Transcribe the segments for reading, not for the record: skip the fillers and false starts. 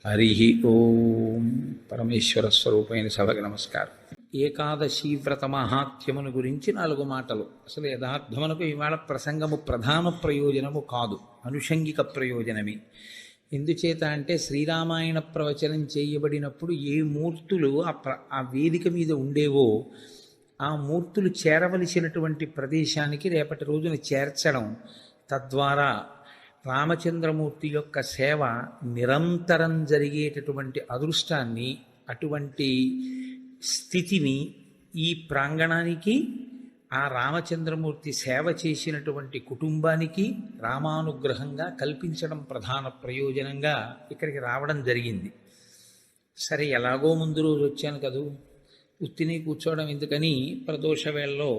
హరి ఓం. పరమేశ్వర స్వరూపమైన సభకి నమస్కారం. ఏకాదశి వ్రత మహాత్యమును గురించి 4 మాటలు. అసలు యథార్థమునకు ఇవాళ ప్రసంగము ప్రధాన ప్రయోజనము కాదు, అనుషంగిక ప్రయోజనమే. ఎందుచేత అంటే శ్రీరామాయణ ప్రవచనం చేయబడినప్పుడు ఏ మూర్తులు ఆ వేదిక మీద ఉండేవో ఆ మూర్తులు చేరవలసినటువంటి ప్రదేశానికి రేపటి రోజున చేర్చడం, తద్వారా రామచంద్రమూర్తి యొక్క సేవ నిరంతరం జరిగేటటువంటి అదృష్టాన్ని, అటువంటి స్థితిని ఈ ప్రాంగణానికి, ఆ రామచంద్రమూర్తి సేవ చేసినటువంటి కుటుంబానికి రామానుగ్రహంగా కల్పించడం ప్రధాన ప్రయోజనంగా ఇక్కడికి రావడం జరిగింది. సరే, ఎలాగో ముందు రోజు వచ్చాను కదూ, ఉత్తిని కూర్చోవడం ఎందుకని ప్రదోష వేళలో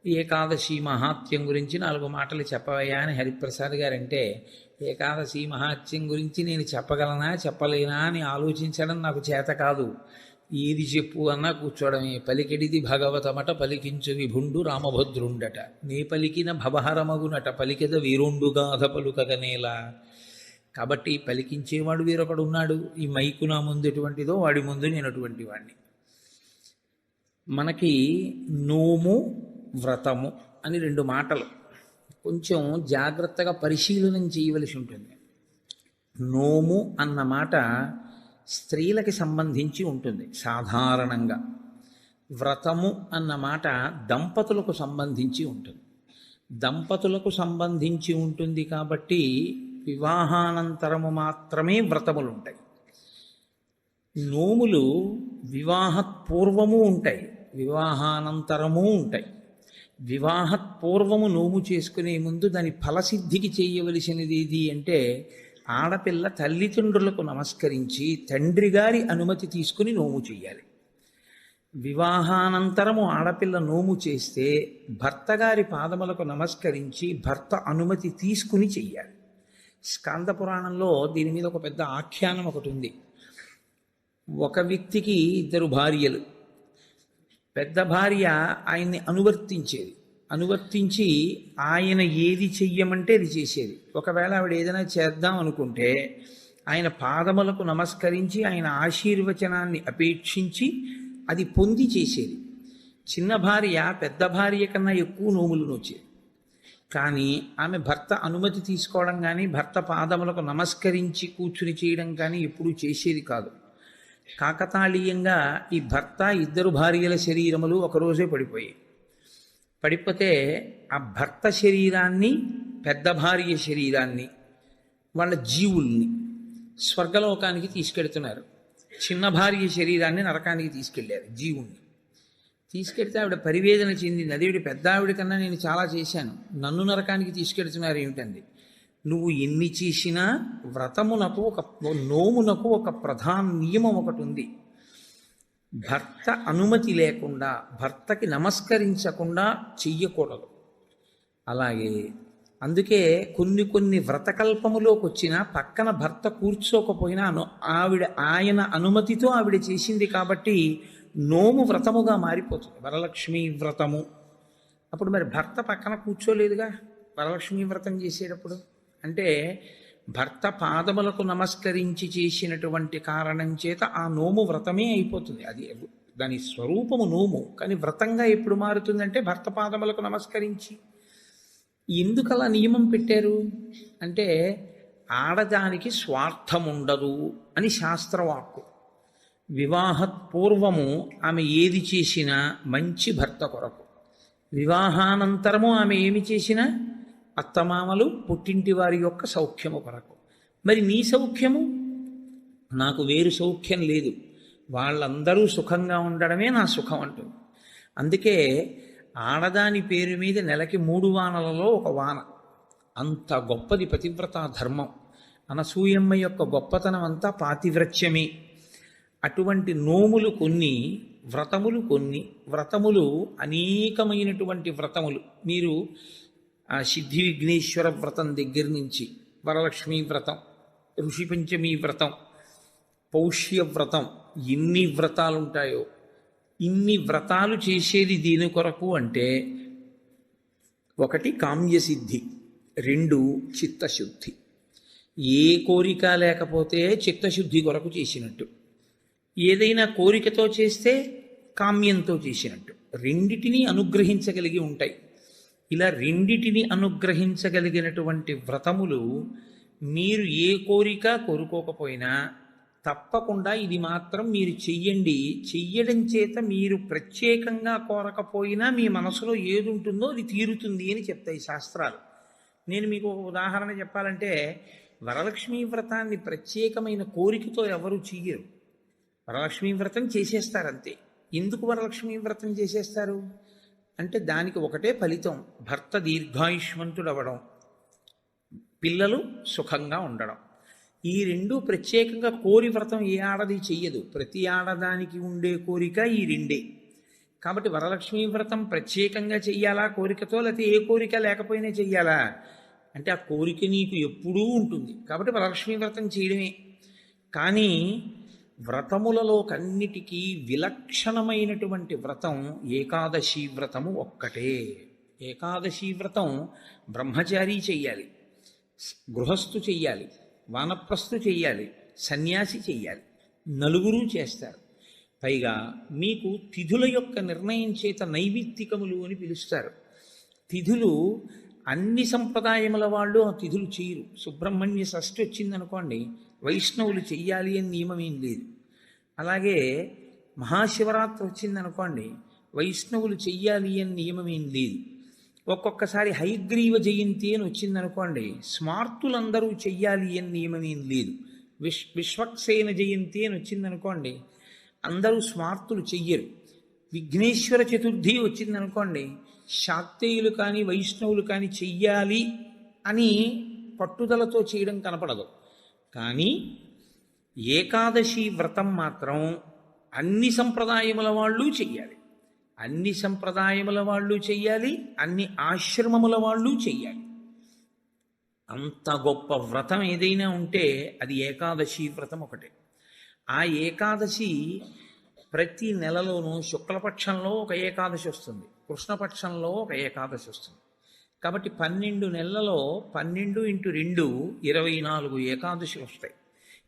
ఏకాదశి మహాత్యం గురించి 4 మాటలు చెప్పవయ్యా అని హరిప్రసాద్ గారంటే, ఏకాదశి మహాత్యం గురించి నేను చెప్పగలనా చెప్పలేనా అని ఆలోచించడం నాకు చేత కాదు. ఏది చెప్పు అన్నా కూర్చోవడమే. పలికెడిది భగవతమట పలికించు విభుండు రామభద్రుండట, నే పలికిన భవహరమగునట పలికెద వీరుండుగాధ పలుకగనేలా. కాబట్టి పలికించేవాడు వీరొకడు ఉన్నాడు. ఈ మైకు నా ముందు ఎటువంటిదో వాడి ముందు నేను అటువంటి వాడిని. మనకి నోము వ్రతము అని 2 మాటలు కొంచెం జాగ్రత్తగా పరిశీలనం చేయవలసి ఉంటుంది. నోము అన్న మాట స్త్రీలకి సంబంధించి ఉంటుంది సాధారణంగా. వ్రతము అన్న మాట దంపతులకు సంబంధించి ఉంటుంది. దంపతులకు సంబంధించి ఉంటుంది కాబట్టి వివాహానంతరము మాత్రమే వ్రతములు ఉంటాయి. నోములు వివాహపూర్వము ఉంటాయి, వివాహానంతరము ఉంటాయి. వివాహపూర్వము నోము చేసుకునే ముందు దాని ఫలసిద్ధికి చేయవలసినది ఏది అంటే, ఆడపిల్ల తల్లిదండ్రులకు నమస్కరించి తండ్రి గారి అనుమతి తీసుకుని నోము చేయాలి. వివాహానంతరము ఆడపిల్ల నోము చేస్తే భర్త గారి పాదములకు నమస్కరించి భర్త అనుమతి తీసుకుని చెయ్యాలి. స్కాంద పురాణంలో దీని మీద ఒక పెద్ద ఆఖ్యానం ఒకటి ఉంది. ఒక వ్యక్తికి 2 భార్యలు. పెద్ద భార్య ఆయన్ని అనువర్తించి ఆయన ఏది చెయ్యమంటే అది చేసేది. ఒకవేళ ఆవిడ ఏదైనా చేద్దాం అనుకుంటే ఆయన పాదములకు నమస్కరించి ఆయన ఆశీర్వచనాన్ని అపేక్షించి అది పొంది చేసేది. చిన్న భార్య పెద్ద భార్య కన్నా ఎక్కువ నోములు నోచేది. కానీ ఆమె భర్త అనుమతి తీసుకోవడం కానీ భర్త పాదములకు నమస్కరించి కూర్చుని చేయడం కానీ ఎప్పుడూ చేసేది కాదు. కాకతాళీయంగా ఈ భర్త 2 భార్యల శరీరములు ఒకరోజే పడిపోతే ఆ భర్త శరీరాన్ని, పెద్ద భార్య శరీరాన్ని, వాళ్ళ జీవుల్ని స్వర్గలోకానికి తీసుకెడుతున్నారు. చిన్న భార్య శరీరాన్ని నరకానికి తీసుకెళ్ళారు. జీవుణ్ణి తీసుకెడితే ఆవిడ పరివేదన చెందింది. అదేవిడి పెద్ద ఆవిడ కన్నా నేను చాలా చేశాను, నన్ను నరకానికి తీసుకెడుతున్నారు ఏమిటండి. నువ్వు ఎన్ని చేసినా వ్రతమునకు నోమునకు ఒక ప్రధాన నియమం ఒకటి ఉంది. భర్త అనుమతి లేకుండా, భర్తకి నమస్కరించకుండా చెయ్యకూడదు. అలాగే అందుకే కొన్ని వ్రతకల్పములోకి వచ్చినా పక్కన భర్త కూర్చోకపోయినా ఆయన అనుమతితో ఆవిడ చేసింది కాబట్టి నోము వ్రతముగా మారిపోతుంది. వరలక్ష్మీ వ్రతము అప్పుడు మరి భర్త పక్కన కూర్చోలేదుగా వరలక్ష్మీ వ్రతం చేసేటప్పుడు. అంటే భర్త పాదములకు నమస్కరించి చేసినటువంటి కారణం చేత ఆ నోము వ్రతమే అయిపోతుంది. అది దాని స్వరూపము నోము, కానీ వ్రతంగా ఎప్పుడు మారుతుందంటే భర్త పాదములకు నమస్కరించి. ఎందుకు అలా నియమం పెట్టారు అంటే, ఆడదానికి స్వార్థం ఉండదు అని శాస్త్రవాక్కు. వివాహపూర్వము ఆమె ఏది చేసినా మంచి భర్త కొరకు, వివాహానంతరము ఆమె ఏమి చేసినా అత్తమామలు, పుట్టింటి వారి యొక్క సౌఖ్యము కొరకు. మరి నీ సౌఖ్యము? నాకు వేరు సౌఖ్యం లేదు, వాళ్ళందరూ సుఖంగా ఉండడమే నా సుఖం అంటుంది. అందుకే ఆడదాని పేరు మీద నెలకి 3 వానలలో 1 వాన. అంత గొప్పది పతివ్రతా ధర్మం. అనసూయమ్మ యొక్క గొప్పతనం అంతా పాతివ్రత్యమే. అటువంటి నోములు కొన్ని, వ్రతములు కొన్ని. వ్రతములు అనేకమైనటువంటి వ్రతములు. మీరు ఆ సిద్ధి విఘ్నేశ్వర వ్రతం దగ్గర నుంచి వరలక్ష్మీ వ్రతం, ఋషి పంచమీ వ్రతం, పౌష్య వ్రతం, ఎన్ని వ్రతాలు ఉంటాయో. ఇన్ని వ్రతాలు చేసేది దీని కొరకు అంటే, 1 కామ్యసిద్ధి, 2 చిత్తశుద్ధి. ఏ కోరిక లేకపోతే చిత్తశుద్ధి కొరకు చేసినట్టు, ఏదైనా కోరికతో చేస్తే కామ్యంతో చేసినట్టు. రెండిటినీ అనుగ్రహించగలిగి ఉంటాయి. ఇలా రెండిటిని అనుగ్రహించగలిగినటువంటి వ్రతములు మీరు ఏ కోరిక కోరుకోకపోయినా తప్పకుండా ఇది మాత్రం మీరు చెయ్యండి. చెయ్యడం చేత మీరు ప్రత్యేకంగా కోరకపోయినా మీ మనసులో ఏది ఉంటుందో అది తీరుతుంది అని చెప్తాయి శాస్త్రాలు. నేను మీకు ఒక ఉదాహరణ చెప్పాలంటే, వరలక్ష్మీ వ్రతాన్ని ప్రత్యేకమైన కోరికతో ఎవరు చెయ్యరు. వరలక్ష్మీ వ్రతం చేసేస్తారంతే. ఎందుకు వరలక్ష్మీ వ్రతం చేసేస్తారు అంటే దానికి ఒకటే ఫలితం: భర్త దీర్ఘాయుష్మంతుడవడం, పిల్లలు సుఖంగా ఉండడం. ఈ రెండు ప్రత్యేకంగా కోరి వ్రతం ఏ ఆడది చెయ్యదు. ప్రతి ఆడదానికి ఉండే కోరిక ఈ రెండే. కాబట్టి వరలక్ష్మీ వ్రతం ప్రత్యేకంగా చెయ్యాలా కోరికతో, లేకపోతే ఏ కోరిక లేకపోయినా చెయ్యాలా అంటే ఆ కోరిక నీకు ఎప్పుడూ ఉంటుంది కాబట్టి వరలక్ష్మీ వ్రతం చేయడమే. కానీ వ్రతములలో కన్నిటికీ విలక్షణమైనటువంటి వ్రతం ఏకాదశి వ్రతము ఒక్కటే. ఏకాదశి వ్రతం బ్రహ్మచారి చెయ్యాలి, గృహస్థు చెయ్యాలి, వానప్రస్థు చెయ్యాలి, సన్యాసి చెయ్యాలి. నలుగురు చేస్తారు. పైగా మీకు తిథుల యొక్క నిర్ణయం చేత నైమిత్తికములు అని పిలుస్తారు. తిథులు అన్ని సంప్రదాయముల వాళ్ళు ఆ తిథులు చేయరు. సుబ్రహ్మణ్య షష్ఠి వచ్చిందనుకోండి, వైష్ణవులు చెయ్యాలి అని నియమం ఏం లేదు. అలాగే మహాశివరాత్రి వచ్చిందనుకోండి, వైష్ణవులు చెయ్యాలి అని నియమం ఏం లేదు. ఒక్కొక్కసారి హయగ్రీవ జయంతి అని వచ్చిందనుకోండి, స్మార్తులందరూ చెయ్యాలి అని నియమం ఏం లేదు. విశ్వక్సేన జయంతి అని వచ్చిందనుకోండి, అందరూ స్మార్తులు చెయ్యరు. విఘ్నేశ్వర చతుర్థి వచ్చిందనుకోండి, శాక్తేయులు కానీ వైష్ణవులు కానీ చెయ్యాలి అని పట్టుదలతో చేయడం కనపడదు. కానీ ఏకాదశి వ్రతం మాత్రం అన్ని సంప్రదాయముల వాళ్ళు చెయ్యాలి, అన్ని సంప్రదాయముల వాళ్ళు చెయ్యాలి, అన్ని ఆశ్రమముల వాళ్ళు చెయ్యాలి. అంత గొప్ప వ్రతం ఏదైనా ఉంటే అది ఏకాదశి వ్రతం ఒకటే. ఆ ఏకాదశి ప్రతి నెలలోనూ శుక్లపక్షంలో ఒక ఏకాదశి వస్తుంది, కృష్ణపక్షంలో ఒక ఏకాదశి వస్తుంది. కాబట్టి 12 నెలలలో 12 × 2 24 ఏకాదశులు వస్తాయి.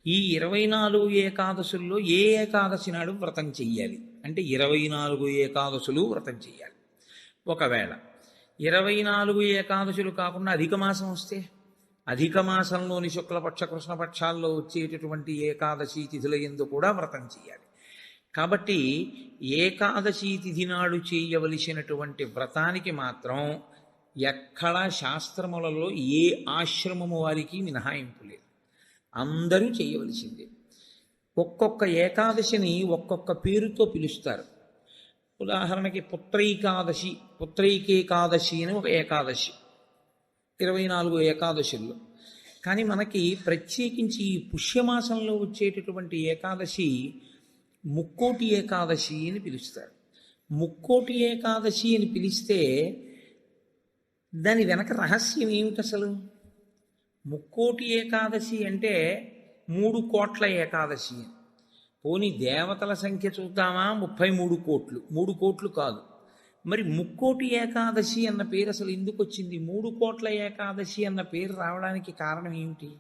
ఈ 24 ఏకాదశుల్లో ఏ ఏకాదశి నాడు వ్రతం చెయ్యాలి అంటే 24 ఏకాదశులు వ్రతం చెయ్యాలి. ఒకవేళ 24 ఏకాదశులు కాకుండా అధిక మాసం వస్తే, అధిక మాసంలోని శుక్లపక్ష కృష్ణపక్షాల్లో వచ్చేటటువంటి ఏకాదశి తిథుల యందు కూడా వ్రతం చేయాలి. కాబట్టి ఏకాదశి తిథి నాడు చేయవలసినటువంటి వ్రతానికి మాత్రం ఎక్కడా శాస్త్రములలో ఏ ఆశ్రమము వారికి మినహాయింపు లేదు, అందరూ చేయవలసిందే. ఒక్కొక్క ఏకాదశిని ఒక్కొక్క పేరుతో పిలుస్తారు. ఉదాహరణకి పుత్రైకేకాదశి అని ఒక ఏకాదశి 24 ఏకాదశుల్లో. కానీ మనకి ప్రత్యేకించి ఈ పుష్యమాసంలో వచ్చేటటువంటి ఏకాదశి ముక్కోటి ఏకాదశి అని పిలుస్తారు. ముక్కోటి ఏకాదశి అని పిలిస్తే దాని వెనక రహస్యం ఏమిటి అసలు? ముక్కోటి ఏకాదశి అంటే 3 కోట్ల ఏకాదశి. పోనీ దేవతల సంఖ్య చూద్దామా, 33 కోట్లు. 3 కోట్లు కాదు. మరి ముక్కోటి ఏకాదశి అన్న పేరు అసలు ఎందుకు వచ్చింది? 3 కోట్ల ఏకాదశి అన్న పేరు రావడానికి కారణం ఏమిటి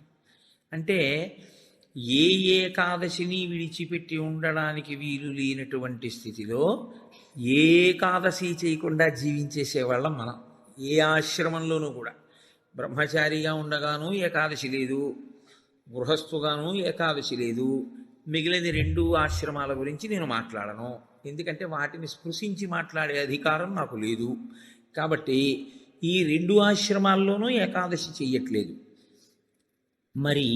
అంటే, ఏ ఏకాదశిని విడిచిపెట్టి ఉండడానికి వీలు లేనటువంటి స్థితిలో ఏకాదశి చేయకుండా జీవించేసేవాళ్ళం మనం. ఏ ఆశ్రమంలోనూ కూడా బ్రహ్మచారిగా ఉండగాను ఏకాదశి లేదు, గృహస్థుగాను ఏకాదశి లేదు. మిగిలిన 2 ఆశ్రమాల గురించి నేను మాట్లాడను, ఎందుకంటే వాటిని స్పృశించి మాట్లాడే అధికారం నాకు లేదు. కాబట్టి ఈ 2 ఆశ్రమాల్లోనూ ఏకాదశి చెయ్యట్లేదు. మరి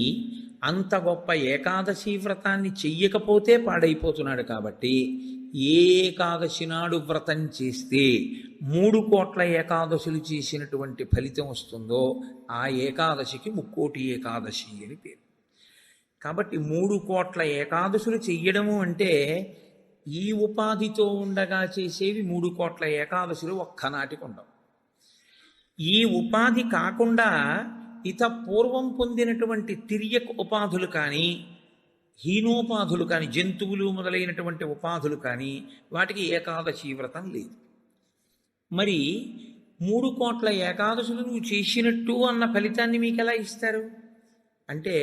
అంత గొప్ప ఏకాదశి వ్రతాన్ని చెయ్యకపోతే పాడైపోతున్నాడు. కాబట్టి ఏ ఏకాదశి నాడు వ్రతం చేస్తే 3 కోట్ల ఏకాదశులు చేసినటువంటి ఫలితం వస్తుందో ఆ ఏకాదశికి ముక్కోటి ఏకాదశి అని పేరు. కాబట్టి 3 కోట్ల ఏకాదశులు చెయ్యడము అంటే ఈ ఉపాధితో ఉండగా చేసేవి 3 కోట్ల ఏకాదశులు ఒక్కనాటికి ఉండవు. ఈ ఉపాధి కాకుండా పూర్వం పొందినటువంటి తిర్యక్ ఉపాధులు కానీ, హీనోపాధులు కానీ, జంతువులు మొదలైనటువంటి ఉపాధులు కానీ వాటికి ఏకాదశి వ్రతం లేదు. మరి 3 కోట్ల ఏకాదశులు నువ్వు చేసినట్టు అన్న ఫలితాన్ని మీకు ఎలా ఇస్తారు? అంటే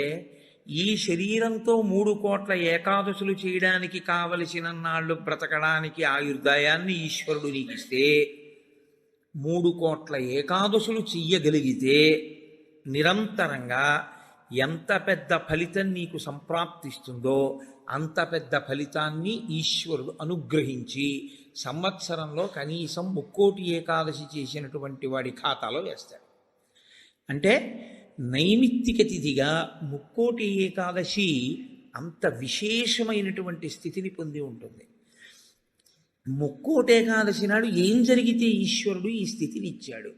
ఈ శరీరంతో 3 కోట్ల ఏకాదశులు చేయడానికి కావలసిన నాళ్ళు బ్రతకడానికి ఆయుర్దాయాన్ని ఈశ్వరుడు నీకు ఇస్తే 3 కోట్ల ఏకాదశులు చెయ్యగలిగితే నిరంతరంగా ఎంత పెద్ద ఫలితం నీకు సంప్రాప్తిస్తుందో అంత పెద్ద ఫలితాన్ని ఈశ్వరుడు అనుగ్రహించి సంవత్సరంలో కనీసం 3 కోటి ఏకాదశి చేసినటువంటి వాడి ఖాతాలో వేస్తాడు. అంటే నైమిత్తిక తిథిగా 3 కోటి ఏకాదశి అంత విశేషమైనటువంటి స్థితిని పొంది ఉంటుంది. 3 కోటి ఏకాదశి నాడు ఏం జరిగితే ఈశ్వరుడు ఈ స్థితిని ఇచ్చాడు?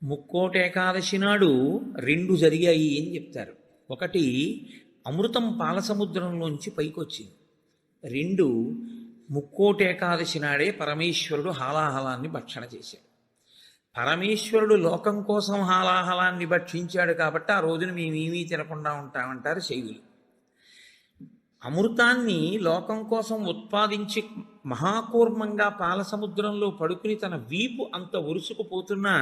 3 కోటి ఏకాదశి నాడు 2 జరిగాయి అని చెప్తారు. ఒకటి, అమృతం పాలసముద్రంలోంచి పైకొచ్చింది. 2, 3 కోటి ఏకాదశి నాడే పరమేశ్వరుడు హాలాహలాన్ని భక్షణ చేశాడు. పరమేశ్వరుడు లోకం కోసం హాలాహలాన్ని భక్షించాడు కాబట్టి ఆ రోజున మేమేమీ తినకుండా ఉంటామంటారు శైవులు. అమృతాన్ని లోకం కోసం ఉత్పాదించి మహాకూర్మంగా పాలసముద్రంలో పడుకుని తన వీపు అంత ఉరుసుకుపోతున్నా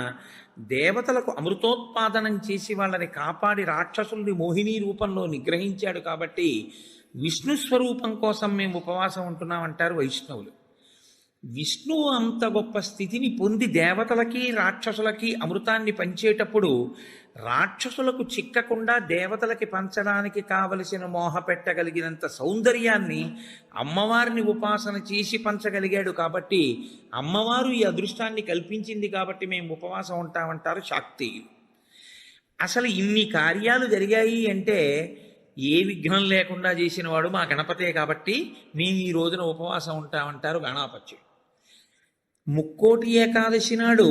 దేవతలకు అమృతోత్పాదనం చేసి వాళ్ళని కాపాడి రాక్షసుల్ని మోహిని రూపంలో నిగ్రహించాడు కాబట్టి విష్ణు స్వరూపం కోసం మేము ఉపవాసం ఉంటున్నామంటారు వైష్ణవులు. విష్ణువు అంత గొప్ప స్థితిని పొంది దేవతలకి రాక్షసులకి అమృతాన్ని పంచేటప్పుడు రాక్షసులకు చిక్కకుండా దేవతలకి పంచడానికి కావలసిన మోహ పెట్టగలిగినంత సౌందర్యాన్ని అమ్మవారిని ఉపాసన చేసి పంచగలిగాడు కాబట్టి అమ్మవారు ఈ అదృష్టాన్ని కల్పించింది కాబట్టి మేము ఉపవాసం ఉంటామంటారు శాక్తేయులు. అసలు ఇన్ని కార్యాలు జరిగాయి అంటే ఏ విఘ్నం లేకుండా చేసిన వాడు మా గణపతే కాబట్టి మేము ఈ రోజున ఉపవాసం ఉంటామంటారు గణాపత్యుడు. 3 కోటి ఏకాదశి నాడు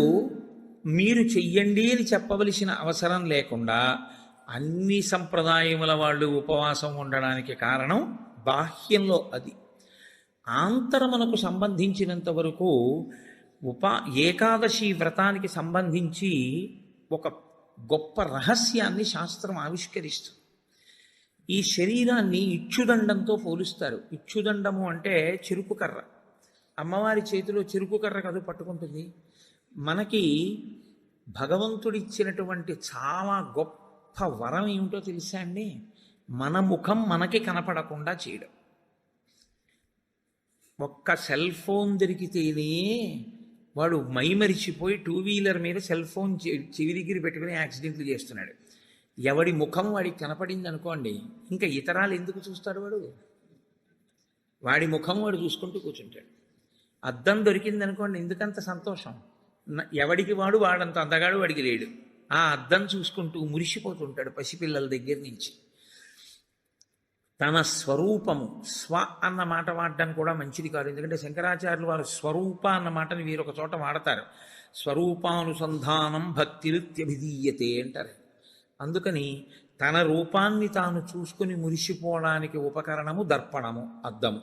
మీరు చెయ్యండి అని చెప్పవలసిన అవసరం లేకుండా అన్ని సంప్రదాయముల వాళ్ళు ఉపవాసం ఉండడానికి కారణం బాహ్యంలో అది. ఆంతరమునకు సంబంధించినంత వరకు ఏకాదశి వ్రతానికి సంబంధించి ఒక గొప్ప రహస్యాన్ని శాస్త్రం ఆవిష్కరిస్తుంది. ఈ శరీరాన్ని ఇచ్చుదండంతో పోలుస్తారు. ఇచ్చుదండము అంటే చెరుకు కర్ర. అమ్మవారి చేతిలో చెరుకు కర్ర కదు పట్టుకుంటుంది. మనకి భగవంతుడిచ్చినటువంటి చాలా గొప్ప వరం ఏమిటో తెలుసా అండి? మన ముఖం మనకి కనపడకుండా చేయడం. ఒక్క సెల్ ఫోన్ దొరికితేనే వాడు మైమరిచిపోయి 2 వీలర్ మీద సెల్ ఫోన్ చెవి దగ్గర పెట్టుకుని యాక్సిడెంట్లు చేస్తున్నాడు. ఎవడి ముఖం వాడికి కనపడింది అనుకోండి, ఇంకా ఇతరాలు ఎందుకు చూస్తాడు? వాడి ముఖం వాడు చూసుకుంటూ కూర్చుంటాడు. అద్దం దొరికింది అనుకోండి, ఎందుకంత సంతోషం? ఎవడికి వాడంత అందగాడు వాడికి లేడు. ఆ అద్దం చూసుకుంటూ మురిసిపోతుంటాడు పసిపిల్లల దగ్గర నుంచి. తన స్వరూపము, స్వ అన్న మాట వాడడం కూడా మంచిది కాదు. ఎందుకంటే శంకరాచార్యులు వారు స్వరూప అన్న మాటని వీరొక చోట వాడతారు. స్వరూపానుసంధానం భక్తిరిత్యభిధీయతే అంటారు. అందుకని తన రూపాన్ని తాను చూసుకుని మురిసిపోవడానికి ఉపకరణము దర్పణము, అద్దము.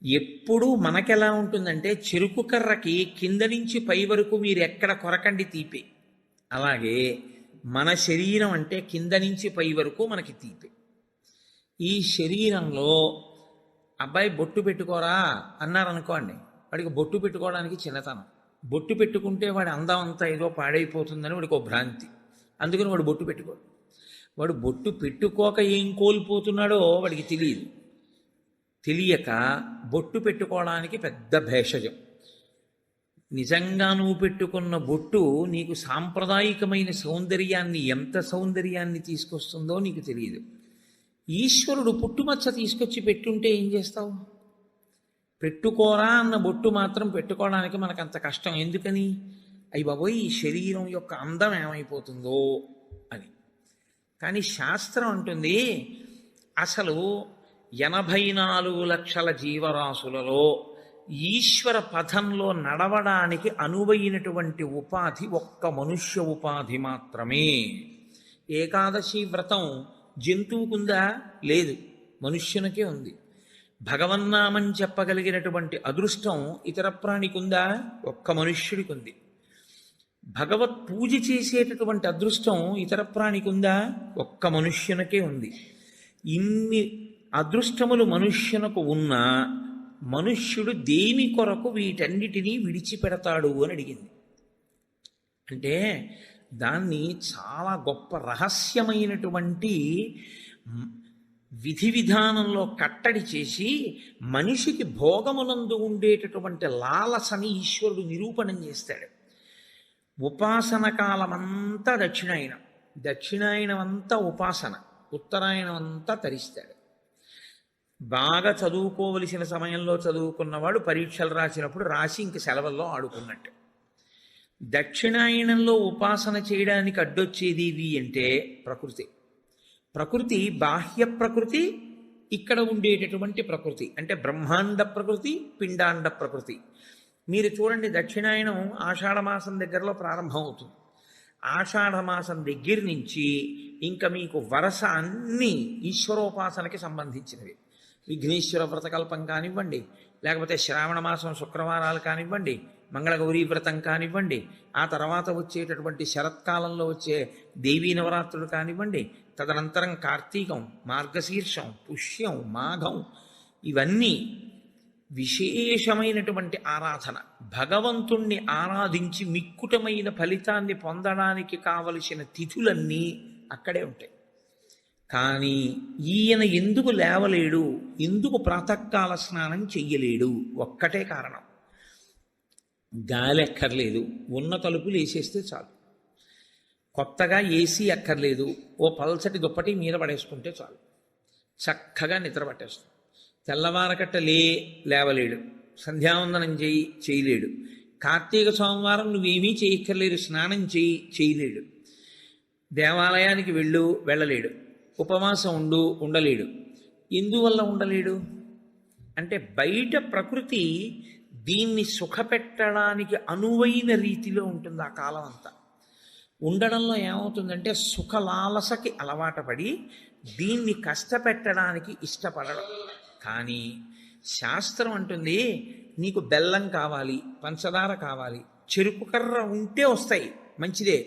ఎప్పుడూ మనకెలా ఉంటుందంటే చెరుకు కర్రకి కింద నుంచి పై వరకు మీరు ఎక్కడ కొరకండి తీపే, అలాగే మన శరీరం అంటే కింద నుంచి పై వరకు మనకి తీపే. ఈ శరీరంలో అబ్బాయి బొట్టు పెట్టుకోరా అన్నారనుకోండి, వాడికి బొట్టు పెట్టుకోవడానికి చిన్నతనం. బొట్టు పెట్టుకుంటే వాడి అందం అంతా ఏదో పాడైపోతుందని వాడికి ఒక భ్రాంతి. అందుకని వాడు బొట్టు పెట్టుకోడు. వాడు బొట్టు పెట్టుకోక ఏం కోల్పోతున్నాడో వాడికి తెలియక బొట్టు పెట్టుకోవడానికి పెద్ద భేషజం. నిజంగా నువ్వు పెట్టుకున్న బొట్టు నీకు సాంప్రదాయికమైన సౌందర్యాన్ని, ఎంత సౌందర్యాన్ని తీసుకొస్తుందో నీకు తెలియదు. ఈశ్వరుడు పుట్టుమచ్చ తీసుకొచ్చి పెట్టుంటే ఏం చేస్తావు? పెట్టుకోరా అన్న బొట్టు మాత్రం పెట్టుకోవడానికి మనకు అంత కష్టం ఎందుకని? అయ్యి బాబోయ్, ఈ శరీరం యొక్క అందం ఏమైపోతుందో అని. కానీ శాస్త్రం అంటుంది అసలు 84 లక్షల జీవరాశులలో ఈశ్వర పథంలో నడవడానికి అనువైనటువంటి ఉపాధి ఒక్క మనుష్య ఉపాధి మాత్రమే. ఏకాదశి వ్రతం జంతువుకుందా? లేదు, మనుష్యునికే ఉంది. భగవన్నామం చెప్పగలిగినటువంటి అదృష్టం ఇతర ప్రాణికుందా? ఒక్క మనుష్యుడికి ఉంది. భగవత్ పూజ చేసేటటువంటి అదృష్టం ఇతర ప్రాణికుందా? ఒక్క మనుష్యునికే ఉంది. ఇన్ని అదృష్టములు మనుష్యునకు ఉన్నా మనుష్యుడు దేని కొరకు వీటన్నిటినీ విడిచిపెడతాడు అని అడిగింది. అంటే దాన్ని చాలా గొప్ప రహస్యమైనటువంటి విధి విధానంలో కట్టడి చేసి మనిషికి భోగమునందు ఉండేటటువంటి లాలసని ఈశ్వరుడు నిరూపణం చేస్తాడు. ఉపాసన కాలమంతా దక్షిణాయనం అంతా ఉపాసన, ఉత్తరాయణం అంతా తరిస్తాడు. బాగా చదువుకోవలసిన సమయంలో చదువుకున్నవాడు పరీక్షలు రాసినప్పుడు రాసి ఇంక సెలవుల్లో ఆడుకున్నట్టు. దక్షిణాయనంలో ఉపాసన చేయడానికి అడ్డొచ్చేది ఇవి అంటే ప్రకృతి బాహ్య ప్రకృతి, ఇక్కడ ఉండేటటువంటి ప్రకృతి అంటే బ్రహ్మాండ ప్రకృతి, పిండాండ ప్రకృతి. మీరు చూడండి, దక్షిణాయనం ఆషాఢమాసం దగ్గరలో ప్రారంభం అవుతుంది. ఆషాఢమాసం దగ్గర నుంచి ఇంకా మీకు వరస అన్నీ ఈశ్వరోపాసనకి సంబంధించినవి. విఘ్నేశ్వర వ్రతకల్పం కానివ్వండి, లేకపోతే శ్రావణ మాసం శుక్రవారాలు కానివ్వండి, మంగళగౌరీ వ్రతం కానివ్వండి, ఆ తర్వాత వచ్చేటటువంటి శరత్కాలంలో వచ్చే దేవీ నవరాత్రులు కానివ్వండి, తదనంతరం కార్తీకం, మార్గశీర్షం, పుష్యం, మాఘం, ఇవన్నీ విశేషమైనటువంటి ఆరాధన. భగవంతుణ్ణి ఆరాధించి మిక్కుటమైన ఫలితాన్ని పొందడానికి కావలసిన తిథులన్నీ అక్కడే ఉంటాయి. కానీ ఈయన ఎందుకు లేవలేడు, ఎందుకు ప్రాతకాల స్నానం చెయ్యలేడు? ఒక్కటే కారణం, గాలి అక్కర్లేదు, ఉన్న తలుపులు వేసేస్తే చాలు. కొత్తగా ఏసీ అక్కర్లేదు, ఓ పల్చటి దుప్పటి మీద పడేసుకుంటే చాలు, చక్కగా నిద్ర పట్టేస్తుంది. తెల్లవారకట్ట లేవలేడు, సంధ్యావందనం చేయలేడు, కార్తీక సోమవారం నువ్వేమీ చేయక్కర్లేదు, స్నానం చేయలేడు, దేవాలయానికి వెళ్ళలేడు, ఉపవాసం ఉండలేడు. ఎందువల్ల ఉండలేడు అంటే బయట ప్రకృతి దీన్ని సుఖపెట్టడానికి అనువైన రీతిలో ఉంటుంది. ఆ కాలం అంతా ఉండడంలో ఏమవుతుందంటే సుఖలాలసకి అలవాటుపడి దీన్ని కష్టపెట్టడానికి ఇష్టపడడం. కానీ శాస్త్రం అంటుంది, నీకు బెల్లం కావాలి, పంచదార కావాలి, చెరుకు కర్ర ఉంటే వస్తాయి, మంచిదే.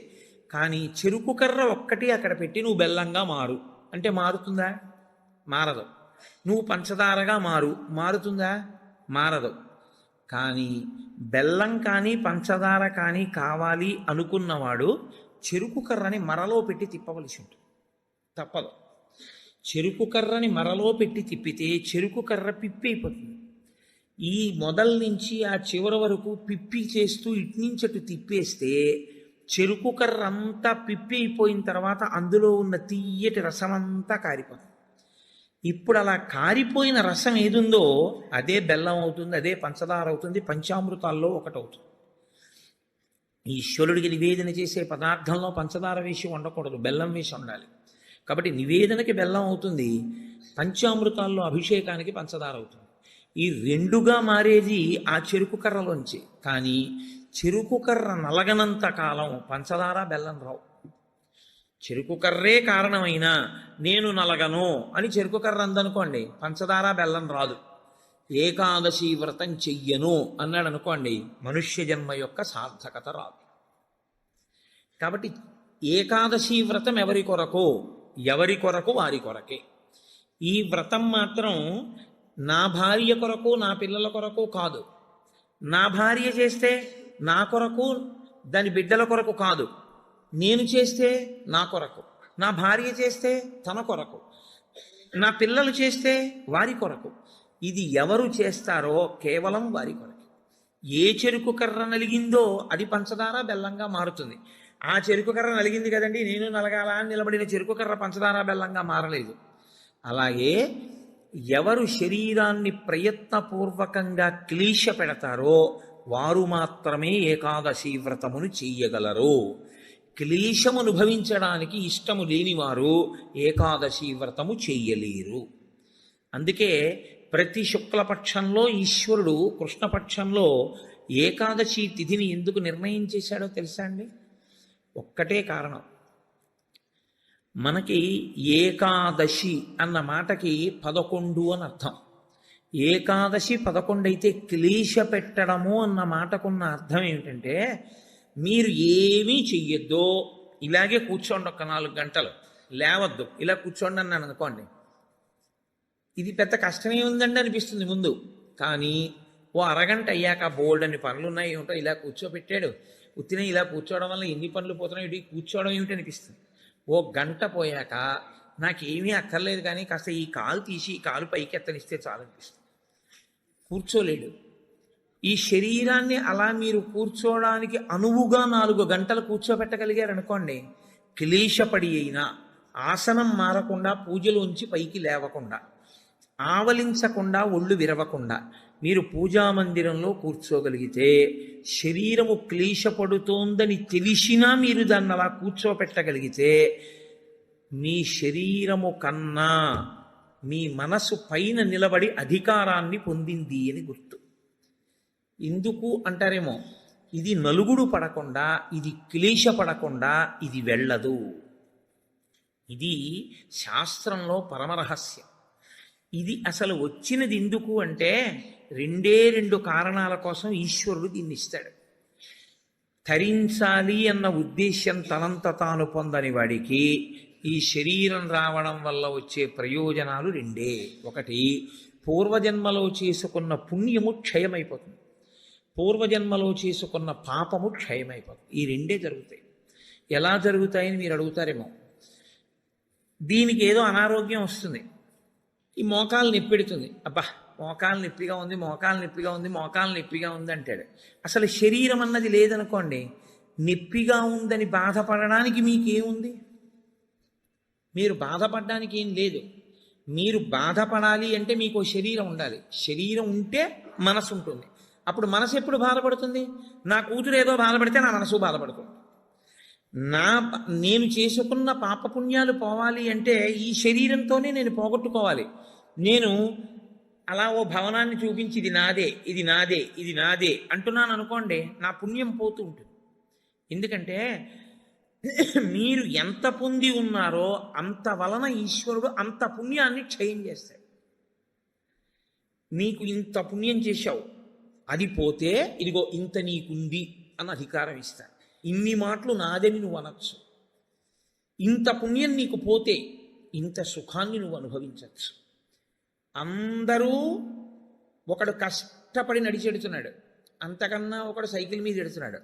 కానీ చెరుకు కర్ర ఒక్కటి అక్కడ పెట్టి నువ్వు బెల్లంగా మారు అంటే మారుతుందా? మారదు. నువ్వు పంచదారగా మారుతుందా? మారదు. కానీ బెల్లం కానీ పంచదార కానీ కావాలి అనుకున్నవాడు చెరుకు కర్రని మరలో పెట్టి తిప్పవలసి ఉంటుంది, తప్పదు. చెరుకు కర్రని మరలో పెట్టి తిప్పితే చెరుకు కర్ర పిప్పి అయిపోతుంది. ఈ మొదల నుంచి ఆ చివరి వరకు పిప్పి చేస్తూ ఇట్నుంచటు తిప్పేస్తే చెరుకు కర్ర అంతా పిప్పి అయిపోయిన తర్వాత అందులో ఉన్న తీయటి రసం అంతా కారిపోతుంది. ఇప్పుడు అలా కారిపోయిన రసం ఏదుందో అదే బెల్లం అవుతుంది, అదే పంచదార అవుతుంది, పంచామృతాల్లో ఒకటవుతుంది. ఈశ్వరుడికి నివేదన చేసే పదార్థంలో పంచదార వేసి ఉండకూడదు, బెల్లం వేసి ఉండాలి. కాబట్టి నివేదనకి బెల్లం అవుతుంది, పంచామృతాల్లో అభిషేకానికి పంచదార అవుతుంది. ఈ రెండుగా మారేది ఆ చెరుకు కర్రలోంచి. కానీ చెరుకు కర్ర నలగనంత కాలం పంచదార బెల్లం రావు. చెరుకు కర్రే కారణమైనా నేను నలగను అని చెరుకు కర్ర అందనుకోండి, పంచదార బెల్లం రాదు. ఏకాదశి వ్రతం చెయ్యను అన్నాడు అనుకోండి, మనుష్య జన్మ యొక్క సార్థకత రాదు. కాబట్టి ఏకాదశి వ్రతం ఎవరి కొరకు వారి కొరకే. ఈ వ్రతం మాత్రం నా భార్య కొరకు నా పిల్లల కొరకు కాదు. నా భార్య చేస్తే నా కొరకు దాని బిడ్డల కొరకు కాదు, నేను చేస్తే నా కొరకు, నా భార్య చేస్తే తన కొరకు, నా పిల్లలు చేస్తే వారి కొరకు. ఇది ఎవరు చేస్తారో కేవలం వారి కొరకు. ఏ చెరుకు కర్ర నలిగిందో అది పంచదార బెల్లంగా మారుతుంది. ఆ చెరుకు కర్ర నలిగింది కదండి, నేను నలగాల అని నిలబడిన చెరుకు కర్ర పంచదార బెల్లంగా మారలేదు. అలాగే ఎవరు శరీరాన్ని ప్రయత్నపూర్వకంగా క్లీశ పెడతారో వారు మాత్రమే ఏకాదశి వ్రతమును చెయ్యగలరు. క్లేశము అనుభవించడానికి ఇష్టము లేనివారు ఏకాదశి వ్రతము చెయ్యలేరు. అందుకే ప్రతి శుక్లపక్షంలో ఈశ్వరుడు కృష్ణపక్షంలో ఏకాదశి తిథిని ఎందుకు నిర్ణయం చేశాడో తెలుసా అండి? ఒక్కటే కారణం. మనకి ఏకాదశి అన్న మాటకి 11 అని అర్థం. ఏకాదశి 11 అయితే క్లేశ పెట్టడము అన్న మాటకున్న అర్థం ఏమిటంటే, మీరు ఏమీ చెయ్యొద్దు, ఇలాగే కూర్చోండి, ఒక్క 4 గంటలు లేవద్దు, ఇలా కూర్చోండి అన్నాను అనుకోండి, ఇది పెద్ద కష్టమే ఉందండి అనిపిస్తుంది ముందు. కానీ ఓ అరగంట అయ్యాక బోల్డ్ అని పనులు ఉన్నాయి ఏమిటో ఇలా కూర్చోబెట్టాడు, ఉత్తినే ఇలా కూర్చోవడం వల్ల ఎన్ని పనులు పోతున్నాయి, ఇటు కూర్చోవడం ఏమిటి అనిపిస్తుంది. ఓ గంట పోయాక నాకేమీ అక్కర్లేదు కానీ కాస్త ఈ కాలు తీసి ఈ కాలు పైకి ఎత్తనిస్తే చాలనిపిస్తుంది. కూర్చోలేడు. ఈ శరీరాన్ని అలా మీరు కూర్చోవడానికి అనువుగా 4 గంటలు కూర్చోబెట్టగలిగారనుకోండి, క్లేశపడి అయినా ఆసనం మారకుండా, పూజలోంచి పైకి లేవకుండా, ఆవలించకుండా, ఒళ్ళు విరవకుండా మీరు పూజామందిరంలో కూర్చోగలిగితే, శరీరము క్లేశపడుతోందని తెలిసినా మీరు దాన్ని అలా కూర్చోపెట్టగలిగితే, మీ శరీరము కన్నా మీ మనసు పైన నిలబడి అధికారాన్ని పొందింది అని గుర్తు. ఎందుకు అంటారేమో, ఇది నలుగుడు పడకుండా, ఇది క్లేశపడకుండా ఇది వెళ్ళదు. ఇది శాస్త్రంలో పరమరహస్యం. ఇది అసలు వచ్చినది ఎందుకు అంటే, 2 కారణాల కోసం ఈశ్వరుడు దీన్ని ఇస్తాడు. తరించాలి అన్న ఉద్దేశ్యం తనంత తాను పొందని వాడికి ఈ శరీరం రావడం వల్ల వచ్చే ప్రయోజనాలు 2. ఒకటి, పూర్వజన్మలో చేసుకున్న పుణ్యము క్షయమైపోతుంది, పూర్వజన్మలో చేసుకున్న పాపము క్షయమైపోతుంది. ఈ 2 జరుగుతాయి. ఎలా జరుగుతాయని మీరు అడుగుతారేమో. దీనికి ఏదో అనారోగ్యం వస్తుంది, ఈ మోకాలు నొప్పెడుతుంది, అబ్బా మోకాలు నొప్పిగా ఉంది, మోకాలు నొప్పిగా ఉంది, మోకాలు నొప్పిగా ఉంది అంటాడు. అసలు శరీరం అన్నది లేదనుకోండి, నొప్పిగా ఉందని బాధపడడానికి మీకేముంది? మీరు బాధపడడానికి ఏం లేదు. మీరు బాధపడాలి అంటే మీకు శరీరం ఉండాలి. శరీరం ఉంటే మనసు ఉంటుంది. అప్పుడు మనసు ఎప్పుడు బాధపడుతుంది? నా కూతురు ఏదో బాధపడితే నా మనసు బాధపడుతుంది. నేను చేసుకున్న పాపపుణ్యాలు పోవాలి అంటే ఈ శరీరంతోనే నేను పోగొట్టుకోవాలి. నేను అలా ఓ భవనాన్ని చూపించి ఇది నాదే, ఇది నాదే, ఇది నాదే అంటున్నాను అనుకోండి, నా పుణ్యం పోతూ ఉంటుంది. ఎందుకంటే మీరు ఎంత పొంది ఉన్నారో అంత వలన ఈశ్వరుడు అంత పుణ్యాన్ని క్షయం చేస్తాడు. నీకు ఇంత పుణ్యం చేశావు, అది పోతే ఇదిగో ఇంత నీకుంది అని అధికారం ఇస్తాడు. ఇన్ని మాటలు నాదని నువ్వు అనొచ్చు. ఇంత పుణ్యం నీకు పోతే ఇంత సుఖాన్ని నువ్వు అనుభవించవచ్చు. అందరూ ఒకడు కష్టపడి నడిచెడుతున్నాడు, అంతకన్నా ఒకడు సైకిల్ మీద ఎడుతున్నాడు,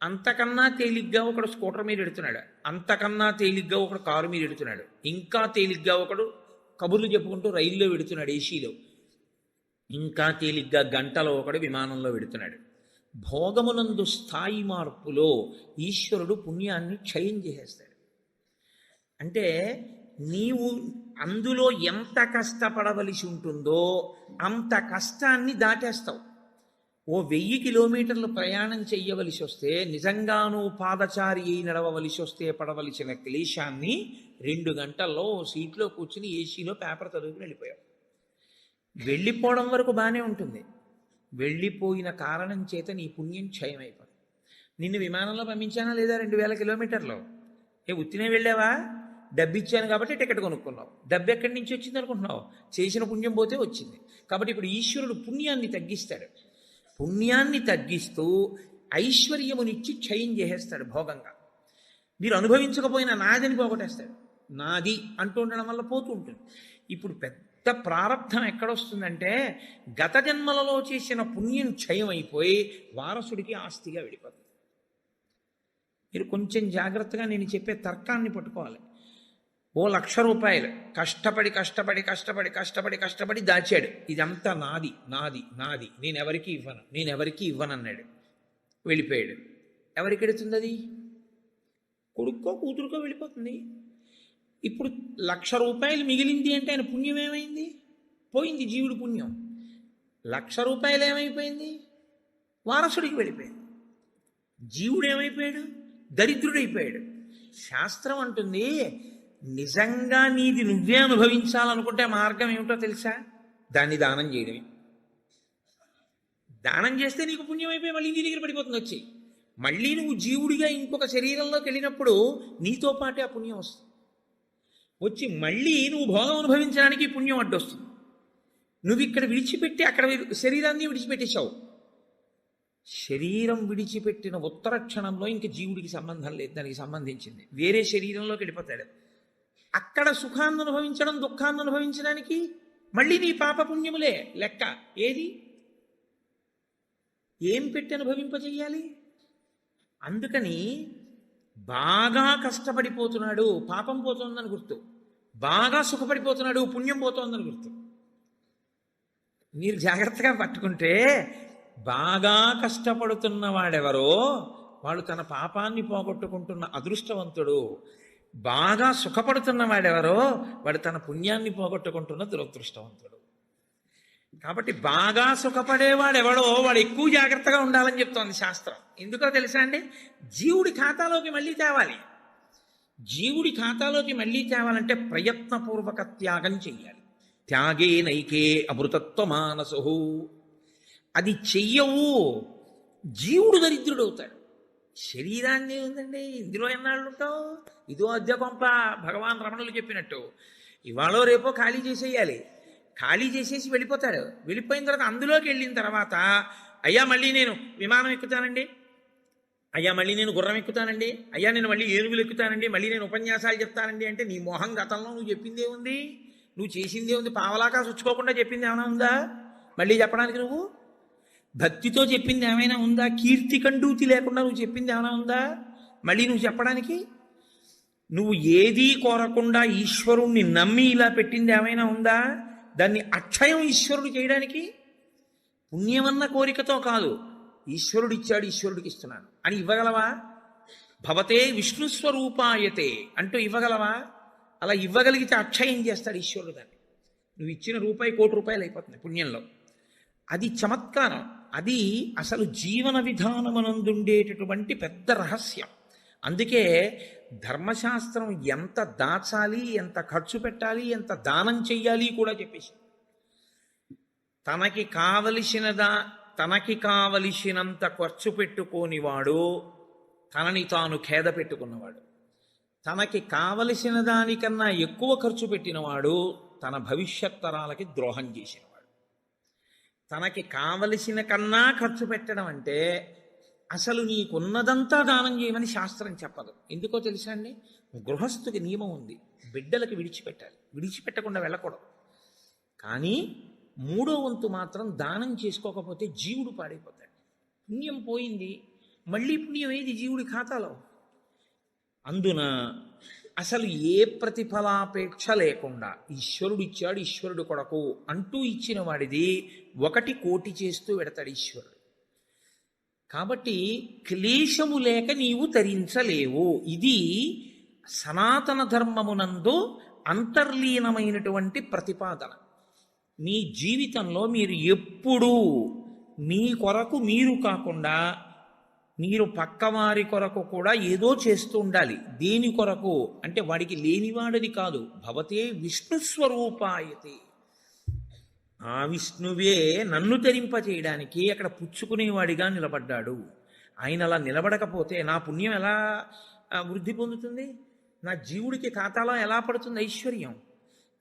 అంతకన్నా తేలిగ్గా ఒకడు స్కూటర్ మీద ఎడుతున్నాడు, అంతకన్నా తేలిగ్గా ఒకడు కారు మీద ఎడుతున్నాడు, ఇంకా తేలిగ్గా ఒకడు కబుర్లు చెప్పుకుంటూ రైల్లో వెడుతున్నాడు, ఏసీలో, ఇంకా తేలిగ్గా గంటలో ఒకడు విమానంలో వెడుతున్నాడు. భోగమునందు స్థాయి మార్పులో ఈశ్వరుడు పుణ్యాన్ని క్షయం చేసేస్తాడు. అంటే నీవు అందులో ఎంత కష్టపడవలసి ఉంటుందో అంత కష్టాన్ని దాటేస్తావు. ఓ 1000 కిలోమీటర్లు ప్రయాణం చెయ్యవలసి వస్తే, నిజంగానూ పాదచారి అయి నడవవలసి వస్తే పడవలసిన క్లేశాన్ని 2 గంటల్లో ఓ సీట్లో కూర్చుని ఏసీలో పేపర్ చదువుకుని వెళ్ళిపోయావు. వెళ్ళిపోవడం వరకు బాగానే ఉంటుంది, వెళ్ళిపోయిన కారణం చేత నీ పుణ్యం క్షయమైపోతుంది. నిన్ను విమానంలో పంపించానా లేదా 2000 కిలోమీటర్లు? ఉత్తినే వెళ్ళావా? డబ్బు ఇచ్చాను కాబట్టి టికెట్ కొనుక్కున్నావు. డబ్బు ఎక్కడి నుంచి వచ్చింది అనుకుంటున్నావు? చేసిన పుణ్యం పోతే వచ్చింది. కాబట్టి ఇప్పుడు ఈశ్వరుడు పుణ్యాన్ని తగ్గిస్తాడు. పుణ్యాన్ని తగ్గిస్తూ ఐశ్వర్యమునిచ్చి క్షయం చేసేస్తాడు భోగంగా. మీరు అనుభవించకపోయినా నాదని పోగొట్టేస్తాడు. నాది అంటూ ఉండడం వల్ల పోతూ ఉంటుంది. ఇప్పుడు పెద్ద ప్రారంధం ఎక్కడొస్తుందంటే, గత జన్మలలో చేసిన పుణ్యం క్షయం అయిపోయి వారసుడికి ఆస్తిగా వెళ్ళిపోతుంది. మీరు కొంచెం జాగ్రత్తగా నేను చెప్పే తర్కాన్ని పట్టుకోవాలి. ఓ 1,00,000 రూపాయలు కష్టపడి కష్టపడి కష్టపడి కష్టపడి కష్టపడి దాచాడు, ఇదంతా నాది నాది నాది, నేనెవరికి ఇవ్వను, నేనెవరికి ఇవ్వనన్నాడు, వెళ్ళిపోయాడు. ఎవరికి ఎడుతుంది అది? కొడుక్కో కూతురుకో వెళ్ళిపోతుంది. ఇప్పుడు 1,00,000 రూపాయలు మిగిలింది అంటే ఆయన పుణ్యం ఏమైంది? పోయింది, జీవుడి పుణ్యం. 1,00,000 రూపాయలు ఏమైపోయింది? వారసుడికి వెళ్ళిపోయింది. జీవుడు ఏమైపోయాడు? దరిద్రుడైపోయాడు. శాస్త్రం అంటుంది, నిజంగా నీది నువ్వే అనుభవించాలనుకుంటే మార్గం ఏమిటో తెలుసా? దాన్ని దానం చేయడమే. దానం చేస్తే నీకు పుణ్యం అయిపోయి మళ్ళీ నీ దగ్గర పడిపోతుంది వచ్చి. మళ్ళీ నువ్వు జీవుడిగా ఇంకొక శరీరంలోకి వెళ్ళినప్పుడు నీతో పాటే ఆ పుణ్యం వస్తుంది. వచ్చి మళ్ళీ నువ్వు భోగం అనుభవించడానికి పుణ్యం అడ్డొస్తుంది. నువ్వు ఇక్కడ విడిచిపెట్టి అక్కడ శరీరాన్ని విడిచిపెట్టేశావు. శరీరం విడిచిపెట్టిన ఉత్తర క్షణంలో ఇంక జీవుడికి సంబంధం లేదు, దానికి సంబంధించింది వేరే శరీరంలోకి వెళ్ళిపోతాడు. అక్కడ సుఖాన్ని అనుభవించడం, దుఃఖాన్ని అనుభవించడానికి మళ్ళీ నీ పాపపుణ్యములే లెక్క. ఏది ఏం పెట్టి అనుభవింపజేయాలి? అందుకని బాగా కష్టపడిపోతున్నాడు పాపం పోతోందని గుర్తు, బాగా సుఖపడిపోతున్నాడు పుణ్యం పోతోందని గుర్తు. మీరు జాగ్రత్తగా పట్టుకుంటే బాగా కష్టపడుతున్న వాడెవరో వాడు తన పాపాన్ని పోగొట్టుకుంటున్న అదృష్టవంతుడు, బాగా సుఖపడుతున్న వాడెవరో వాడు తన పుణ్యాన్ని పోగొట్టుకుంటున్న దురదృష్టవంతుడు. కాబట్టి బాగా సుఖపడేవాడెవడో వాడు ఎక్కువ జాగ్రత్తగా ఉండాలని చెప్తోంది శాస్త్రం. ఎందుకో తెలుసా అండి? జీవుడి ఖాతాలోకి మళ్ళీ తేవాలి. జీవుడి ఖాతాలోకి మళ్ళీ తేవాలంటే ప్రయత్నపూర్వక త్యాగం చెయ్యాలి. త్యాగే నైకే అమృతత్వ మానసు. అది చెయ్యవు, జీవుడు దరిద్రుడవుతాడు. శరీరాన్ని ఉందండి, ఇందులో ఎన్నాళ్ళు ఉంటావు? ఇదో అద్దె కొంప. భగవాన్ రమణులు చెప్పినట్టు ఇవాళో రేపో ఖాళీ చేసేయాలి. ఖాళీ చేసేసి వెళ్ళిపోతాడు. వెళ్ళిపోయిన తర్వాత అందులోకి వెళ్ళిన తర్వాత అయ్యా మళ్ళీ నేను విమానం ఎక్కుతానండి, అయ్యా మళ్ళీ నేను గుర్రం ఎక్కుతానండి, అయ్యా నేను మళ్ళీ ఏనుగులు ఎక్కుతానండి, మళ్ళీ నేను ఉపన్యాసాలు చెప్తానండి అంటే నీ మోహం గతంలో నువ్వు చెప్పిందే ఉంది, నువ్వు చేసిందే ఉంది. పావలాకా సుచ్చుకోకుండా చెప్పింది ఏమైనా ఉందా మళ్ళీ చెప్పడానికి? నువ్వు భక్తితో చెప్పింది ఏమైనా ఉందా? కీర్తి కండూతి లేకుండా నువ్వు చెప్పింది ఏమైనా ఉందా మళ్ళీ నువ్వు చెప్పడానికి? నువ్వు ఏదీ కోరకుండా ఈశ్వరుణ్ణి నమ్మి ఇలా పెట్టింది ఏమైనా ఉందా? దాన్ని అక్షయం ఈశ్వరుడు చేయడానికి. పుణ్యమన్న కోరికతో కాదు, ఈశ్వరుడు ఇచ్చాడు ఈశ్వరుడికి ఇస్తున్నాను అని ఇవ్వగలవా? భవతే విష్ణుస్వరూపాయతే అంటూ ఇవ్వగలవా? అలా ఇవ్వగలిగితే అక్షయం చేస్తాడు ఈశ్వరుడు దాన్ని. నువ్వు ఇచ్చిన రూపాయి ₹1,00,00,000 అయిపోతుంది పుణ్యంలో. అది చమత్కారం. అది అసలు జీవన విధానమనందుండేటటువంటి పెద్ద రహస్యం. అందుకే ధర్మశాస్త్రం ఎంత దాచాలి, ఎంత ఖర్చు పెట్టాలి, ఎంత దానం చెయ్యాలి కూడా చెప్పేసి, తనకి కావలసినంత ఖర్చు పెట్టుకోనివాడు తనని తాను ఖేద పెట్టుకున్నవాడు, తనకి కావలసిన దానికన్నా ఎక్కువ ఖర్చు పెట్టినవాడు తన భవిష్యత్ తరాలకి ద్రోహం చేసినవాడు. తనకి కావలసిన కన్నా ఖర్చు పెట్టడం అంటే అసలు నీకున్నదంతా దానం చేయమని శాస్త్రం చెప్పదు. ఎందుకో తెలుసా అండి? గృహస్థుకి నియమం ఉంది, బిడ్డలకి విడిచిపెట్టాలి, విడిచిపెట్టకుండా వెళ్ళకూడదు. కానీ 3వ వంతు మాత్రం దానం చేసుకోకపోతే జీవుడు పాడైపోతాడు. పుణ్యం పోయింది, మళ్ళీ పుణ్యం ఏది జీవుడి ఖాతాలో? అందున అసలు ఏ ప్రతిఫలాపేక్ష లేకుండా ఈశ్వరుడు ఇచ్చాడు, ఈశ్వరుడు కొరకు అంటూ ఇచ్చిన వాడిది 1 కోటి చేస్తూ పెడతాడు ఈశ్వరుడు. కాబట్టి క్లేశము లేక నీవు తరించలేవు. ఇది సనాతన ధర్మమునందు అంతర్లీనమైనటువంటి ప్రతిపాదన. మీ జీవితంలో మీరు ఎప్పుడూ మీ కొరకు మీరు కాకుండా మీరు పక్కవారి కొరకు కూడా ఏదో చేస్తూ ఉండాలి. దేని కొరకు అంటే వాడికి లేనివాడని కాదు. భవతే విష్ణుస్వరూపాయతే. ఆ విష్ణువే నన్ను తరింపచేయడానికి అక్కడ పుచ్చుకునేవాడిగా నిలబడ్డాడు. ఆయన అలా నిలబడకపోతే నా పుణ్యం ఎలా వృద్ధి పొందుతుంది? నా జీవుడికి ఖాతాలో ఎలా పడుతుంది ఐశ్వర్యం?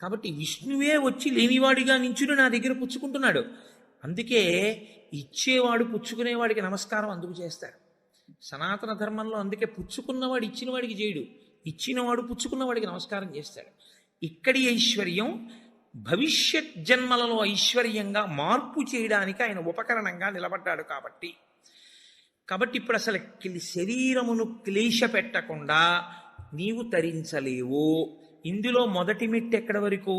కాబట్టి విష్ణువే వచ్చి లేనివాడిగా నించుని నా దగ్గర పుచ్చుకుంటున్నాడు. అందుకే ఇచ్చేవాడు పుచ్చుకునేవాడికి నమస్కారం అందుకు చేస్తాడు సనాతన ధర్మంలో. అందుకే పుచ్చుకున్నవాడు ఇచ్చినవాడికి చేయడు, ఇచ్చినవాడు పుచ్చుకున్నవాడికి నమస్కారం చేస్తాడు. ఇక్కడి ఐశ్వర్యం భవిష్యత్ జన్మలలో ఐశ్వర్యంగా మార్పు చేయడానికి ఆయన ఉపకరణంగా నిలబడ్డాడు. కాబట్టి ఇప్పుడు అసలు శరీరమును క్లేశ పెట్టకుండా నీవు తరించలేవు. ఇందులో మొదటి మెట్టు ఎక్కడ వరకు?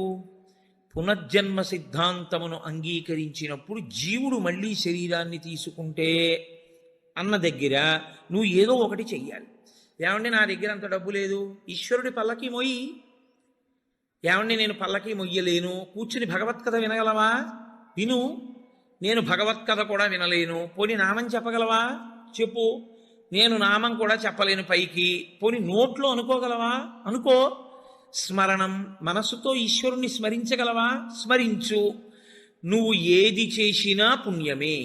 పునర్జన్మ సిద్ధాంతమును అంగీకరించినప్పుడు జీవుడు మళ్ళీ శరీరాన్ని తీసుకుంటే అన్న దగ్గర నువ్వు ఏదో ఒకటి చెయ్యాలి. ఏమండి నా దగ్గర అంత డబ్బు లేదు, ఈశ్వరుడి పల్లకి మొయ్యి. ఏమండి నేను పల్లకి మొయ్యలేను, కూర్చుని భగవత్కథ వినగలవా? విను. నేను భగవత్కథ కూడా వినలేను, పోని నామం చెప్పగలవా? చెప్పు. నేను నామం కూడా చెప్పలేను పైకి, పోని నోట్లో అనుకోగలవా? అనుకో. స్మరణం, మనసుతో ఈశ్వరుణ్ణి స్మరించగలవా? స్మరించు. నువ్వు ఏది చేసినా పుణ్యమే.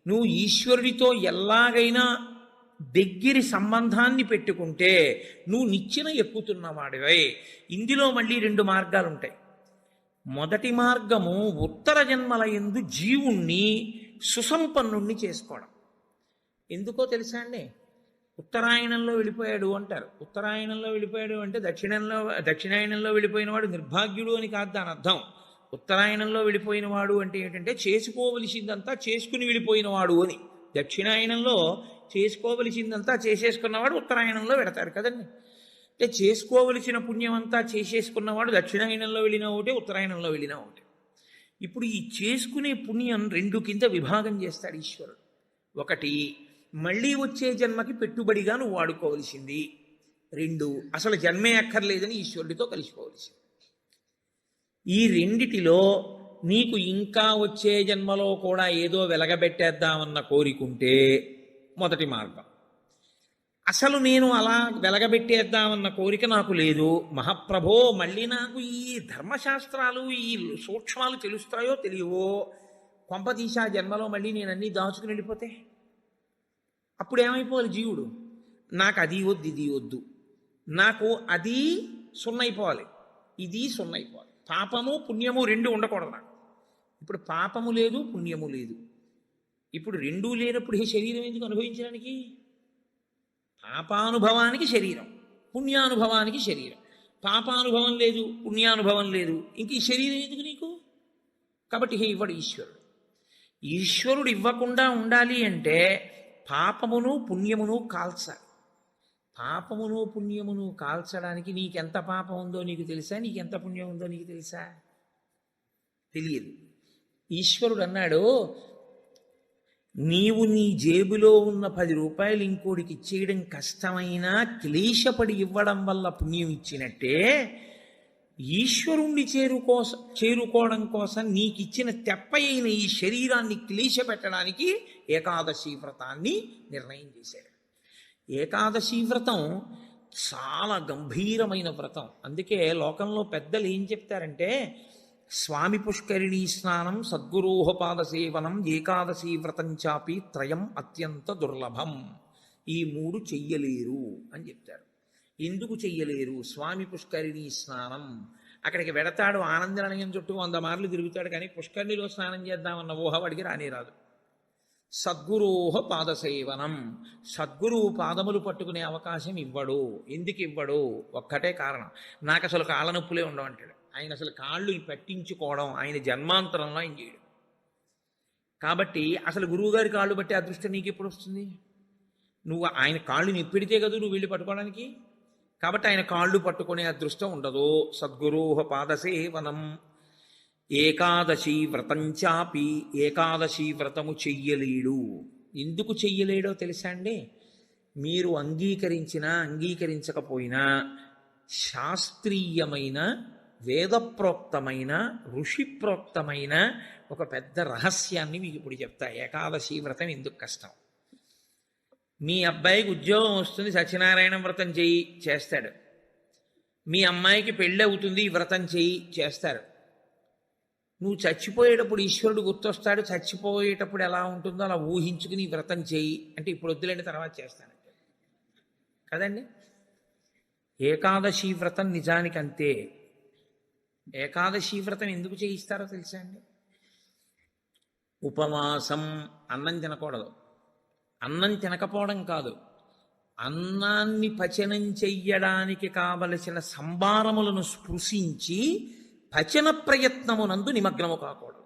నువ్వు ఈశ్వరుడితో ఎలాగైనా దగ్గరి సంబంధాన్ని పెట్టుకుంటే నువ్వు నిచ్చెన ఎక్కుతున్నవాడివే. ఇందులో మళ్ళీ 2 మార్గాలు ఉంటాయి. మొదటి మార్గము ఉత్తర జన్మల యందు జీవుణ్ణి సుసంపన్నుణ్ణి చేసుకోవడం. ఎందుకో తెలుసా అండి? ఉత్తరాయణంలో వెళ్ళిపోయాడు అంటారు. ఉత్తరాయణంలో వెళ్ళిపోయాడు అంటే దక్షిణాయనంలో వెళ్ళిపోయిన వాడు నిర్భాగ్యుడు అని కాదు దాని అర్థం. ఉత్తరాయణంలో వెళ్ళిపోయిన వాడు అంటే ఏంటంటే చేసుకోవలసిందంతా చేసుకుని వెళ్ళిపోయిన వాడు అని. దక్షిణాయనంలో చేసుకోవలసిందంతా చేసేసుకున్నవాడు ఉత్తరాయణంలో పెడతారు కదండి. అంటే చేసుకోవలసిన పుణ్యం అంతా చేసేసుకున్నవాడు దక్షిణాయనంలో వెళ్ళినా ఒకటే, ఉత్తరాయణంలో వెళ్ళినా ఒకటే. ఇప్పుడు ఈ చేసుకునే పుణ్యం రెండు కింద విభాగం చేస్తాడు ఈశ్వరుడు. ఒకటి, మళ్ళీ వచ్చే జన్మకి పెట్టుబడిగా నువ్వు వాడుకోవలసింది. రెండు, అసలు జన్మే అక్కర్లేదని ఈశ్వరుడితో కలిసిపోవలసింది. ఈ రెండిటిలో నీకు ఇంకా వచ్చే జన్మలో కూడా ఏదో వెలగబెట్టేద్దామన్న కోరికుంటే మొదటి మార్గం. అసలు నేను అలా వెలగబెట్టేద్దామన్న కోరిక నాకు లేదు, మహాప్రభో మళ్ళీ నాకు ఈ ధర్మశాస్త్రాలు ఈ సూక్ష్మాలు తెలుస్తాయో తెలియవో, కొంపతీసా జన్మలో మళ్ళీ నేను అన్నీ దాచుకుని వెళ్ళిపోతే అప్పుడు ఏమైపోవాలి జీవుడు? నాకు అది వద్దు ఇది వద్దు, నాకు అది సున్నైపోవాలి, ఇది సున్నైపోవాలి. పాపము పుణ్యము రెండు ఉండకూడదు నాకు. ఇప్పుడు పాపము లేదు పుణ్యము లేదు, ఇప్పుడు రెండూ లేనప్పుడు ఈ శరీరం ఎందుకు అనుభవించడానికి? పాపానుభవానికి శరీరం, పుణ్యానుభవానికి శరీరం. పాపానుభవం లేదు పుణ్యానుభవం లేదు, ఇంక ఈ శరీరం ఎందుకు నీకు? కాబట్టి ఇవ్వడు ఈశ్వరుడు. ఈశ్వరుడు ఇవ్వకుండా ఉండాలి అంటే పాపమును పుణ్యమును కాల్చాలి. పాపమును పుణ్యమును కాల్చడానికి నీకెంత పాపం ఉందో నీకు తెలుసా? నీకెంత పుణ్యం ఉందో నీకు తెలుసా? తెలియదు. ఈశ్వరుడు అన్నాడు, నీవు నీ జేబులో ఉన్న 10 రూపాయలు ఇంకోడికి ఇచ్చేయడం కష్టమైనా క్లేశపడి ఇవ్వడం వల్ల పుణ్యం ఇచ్చినట్టే, ఈశ్వరుణ్ణి చేరుకోవడం కోసం నీకిచ్చిన తెప్పయైన ఈ శరీరాన్ని క్లేశ పెట్టడానికి ఏకాదశి వ్రతాన్ని నిర్ణయం చేశాడు. ఏకాదశి వ్రతం చాలా గంభీరమైన వ్రతం. అందుకే లోకంలో పెద్దలు ఏం చెప్తారంటే, స్వామి పుష్కరిణీ స్నానం, సద్గురోహపాద సేవనం, ఏకాదశి వ్రతం చాపి త్రయం అత్యంత దుర్లభం. ఈ 3 చెయ్యలేరు అని చెప్తారు. ఎందుకు చెయ్యలేరు? స్వామి పుష్కరిణీ స్నానం, అక్కడికి వెడతాడు, ఆనందనయం చుట్టూ 100 మార్లు తిరుగుతాడు, కానీ పుష్కరిణిలో స్నానం చేద్దామన్న ఊహ వాడికి రానే రాదు. సద్గురోహ పాదసేవనం, సద్గురువు పాదములు పట్టుకునే అవకాశం ఇవ్వడు. ఎందుకు ఇవ్వడు? ఒక్కటే కారణం, నాకు అసలు కాళ్ళ నొప్పులే ఉండవంటాడు. ఆయన అసలు కాళ్ళు పెట్టించుకోవడం ఆయన జన్మాంతరంలో ఆయన చేయడు. కాబట్టి అసలు గురువుగారి కాళ్ళు బట్టి అదృష్టం నీకు ఎప్పుడు వస్తుంది? నువ్వు ఆయన కాళ్ళు నెప్పిడితే కదా నువ్వు వెళ్ళి పట్టుకోవడానికి. కాబట్టి ఆయన కాళ్ళు పట్టుకునే అదృష్టం ఉండదు. సద్గురోహ పాదసేవనం, ఏకాదశి వ్రతం చాపి, ఏకాదశి వ్రతము చెయ్యలేడు. ఎందుకు చెయ్యలేడో తెలుసా అండి? మీరు అంగీకరించినా అంగీకరించకపోయినా శాస్త్రీయమైన వేదప్రోక్తమైన ఋషిప్రోక్తమైన ఒక పెద్ద రహస్యాన్ని మీకు ఇప్పుడు చెప్తా. ఏకాదశి వ్రతం ఎందుకు కష్టం? మీ అబ్బాయికి ఉద్యోగం వస్తుంది, సత్యనారాయణ వ్రతం చెయ్యి, చేస్తాడు. మీ అమ్మాయికి పెళ్ళి అవుతుంది, వ్రతం చెయ్యి, చేస్తారు. నువ్వు చచ్చిపోయేటప్పుడు ఈశ్వరుడు గుర్తొస్తాడు, చచ్చిపోయేటప్పుడు ఎలా ఉంటుందో అలా ఊహించుకుని వ్రతం చేయి అంటే, ఇప్పుడు వద్దులేండి తర్వాత చేస్తాను కదండి. ఏకాదశి వ్రతం నిజానికి అంతే. ఏకాదశి వ్రతం ఎందుకు చేయిస్తారో తెలుసా అండి? ఉపవాసం, అన్నం తినకూడదు. అన్నం తినకపోవడం కాదు, అన్నాన్ని పచనం చెయ్యడానికి కావలసిన సంభారములను స్పృశించి పచన ప్రయత్నమునందు నిమగ్నము కాకూడదు.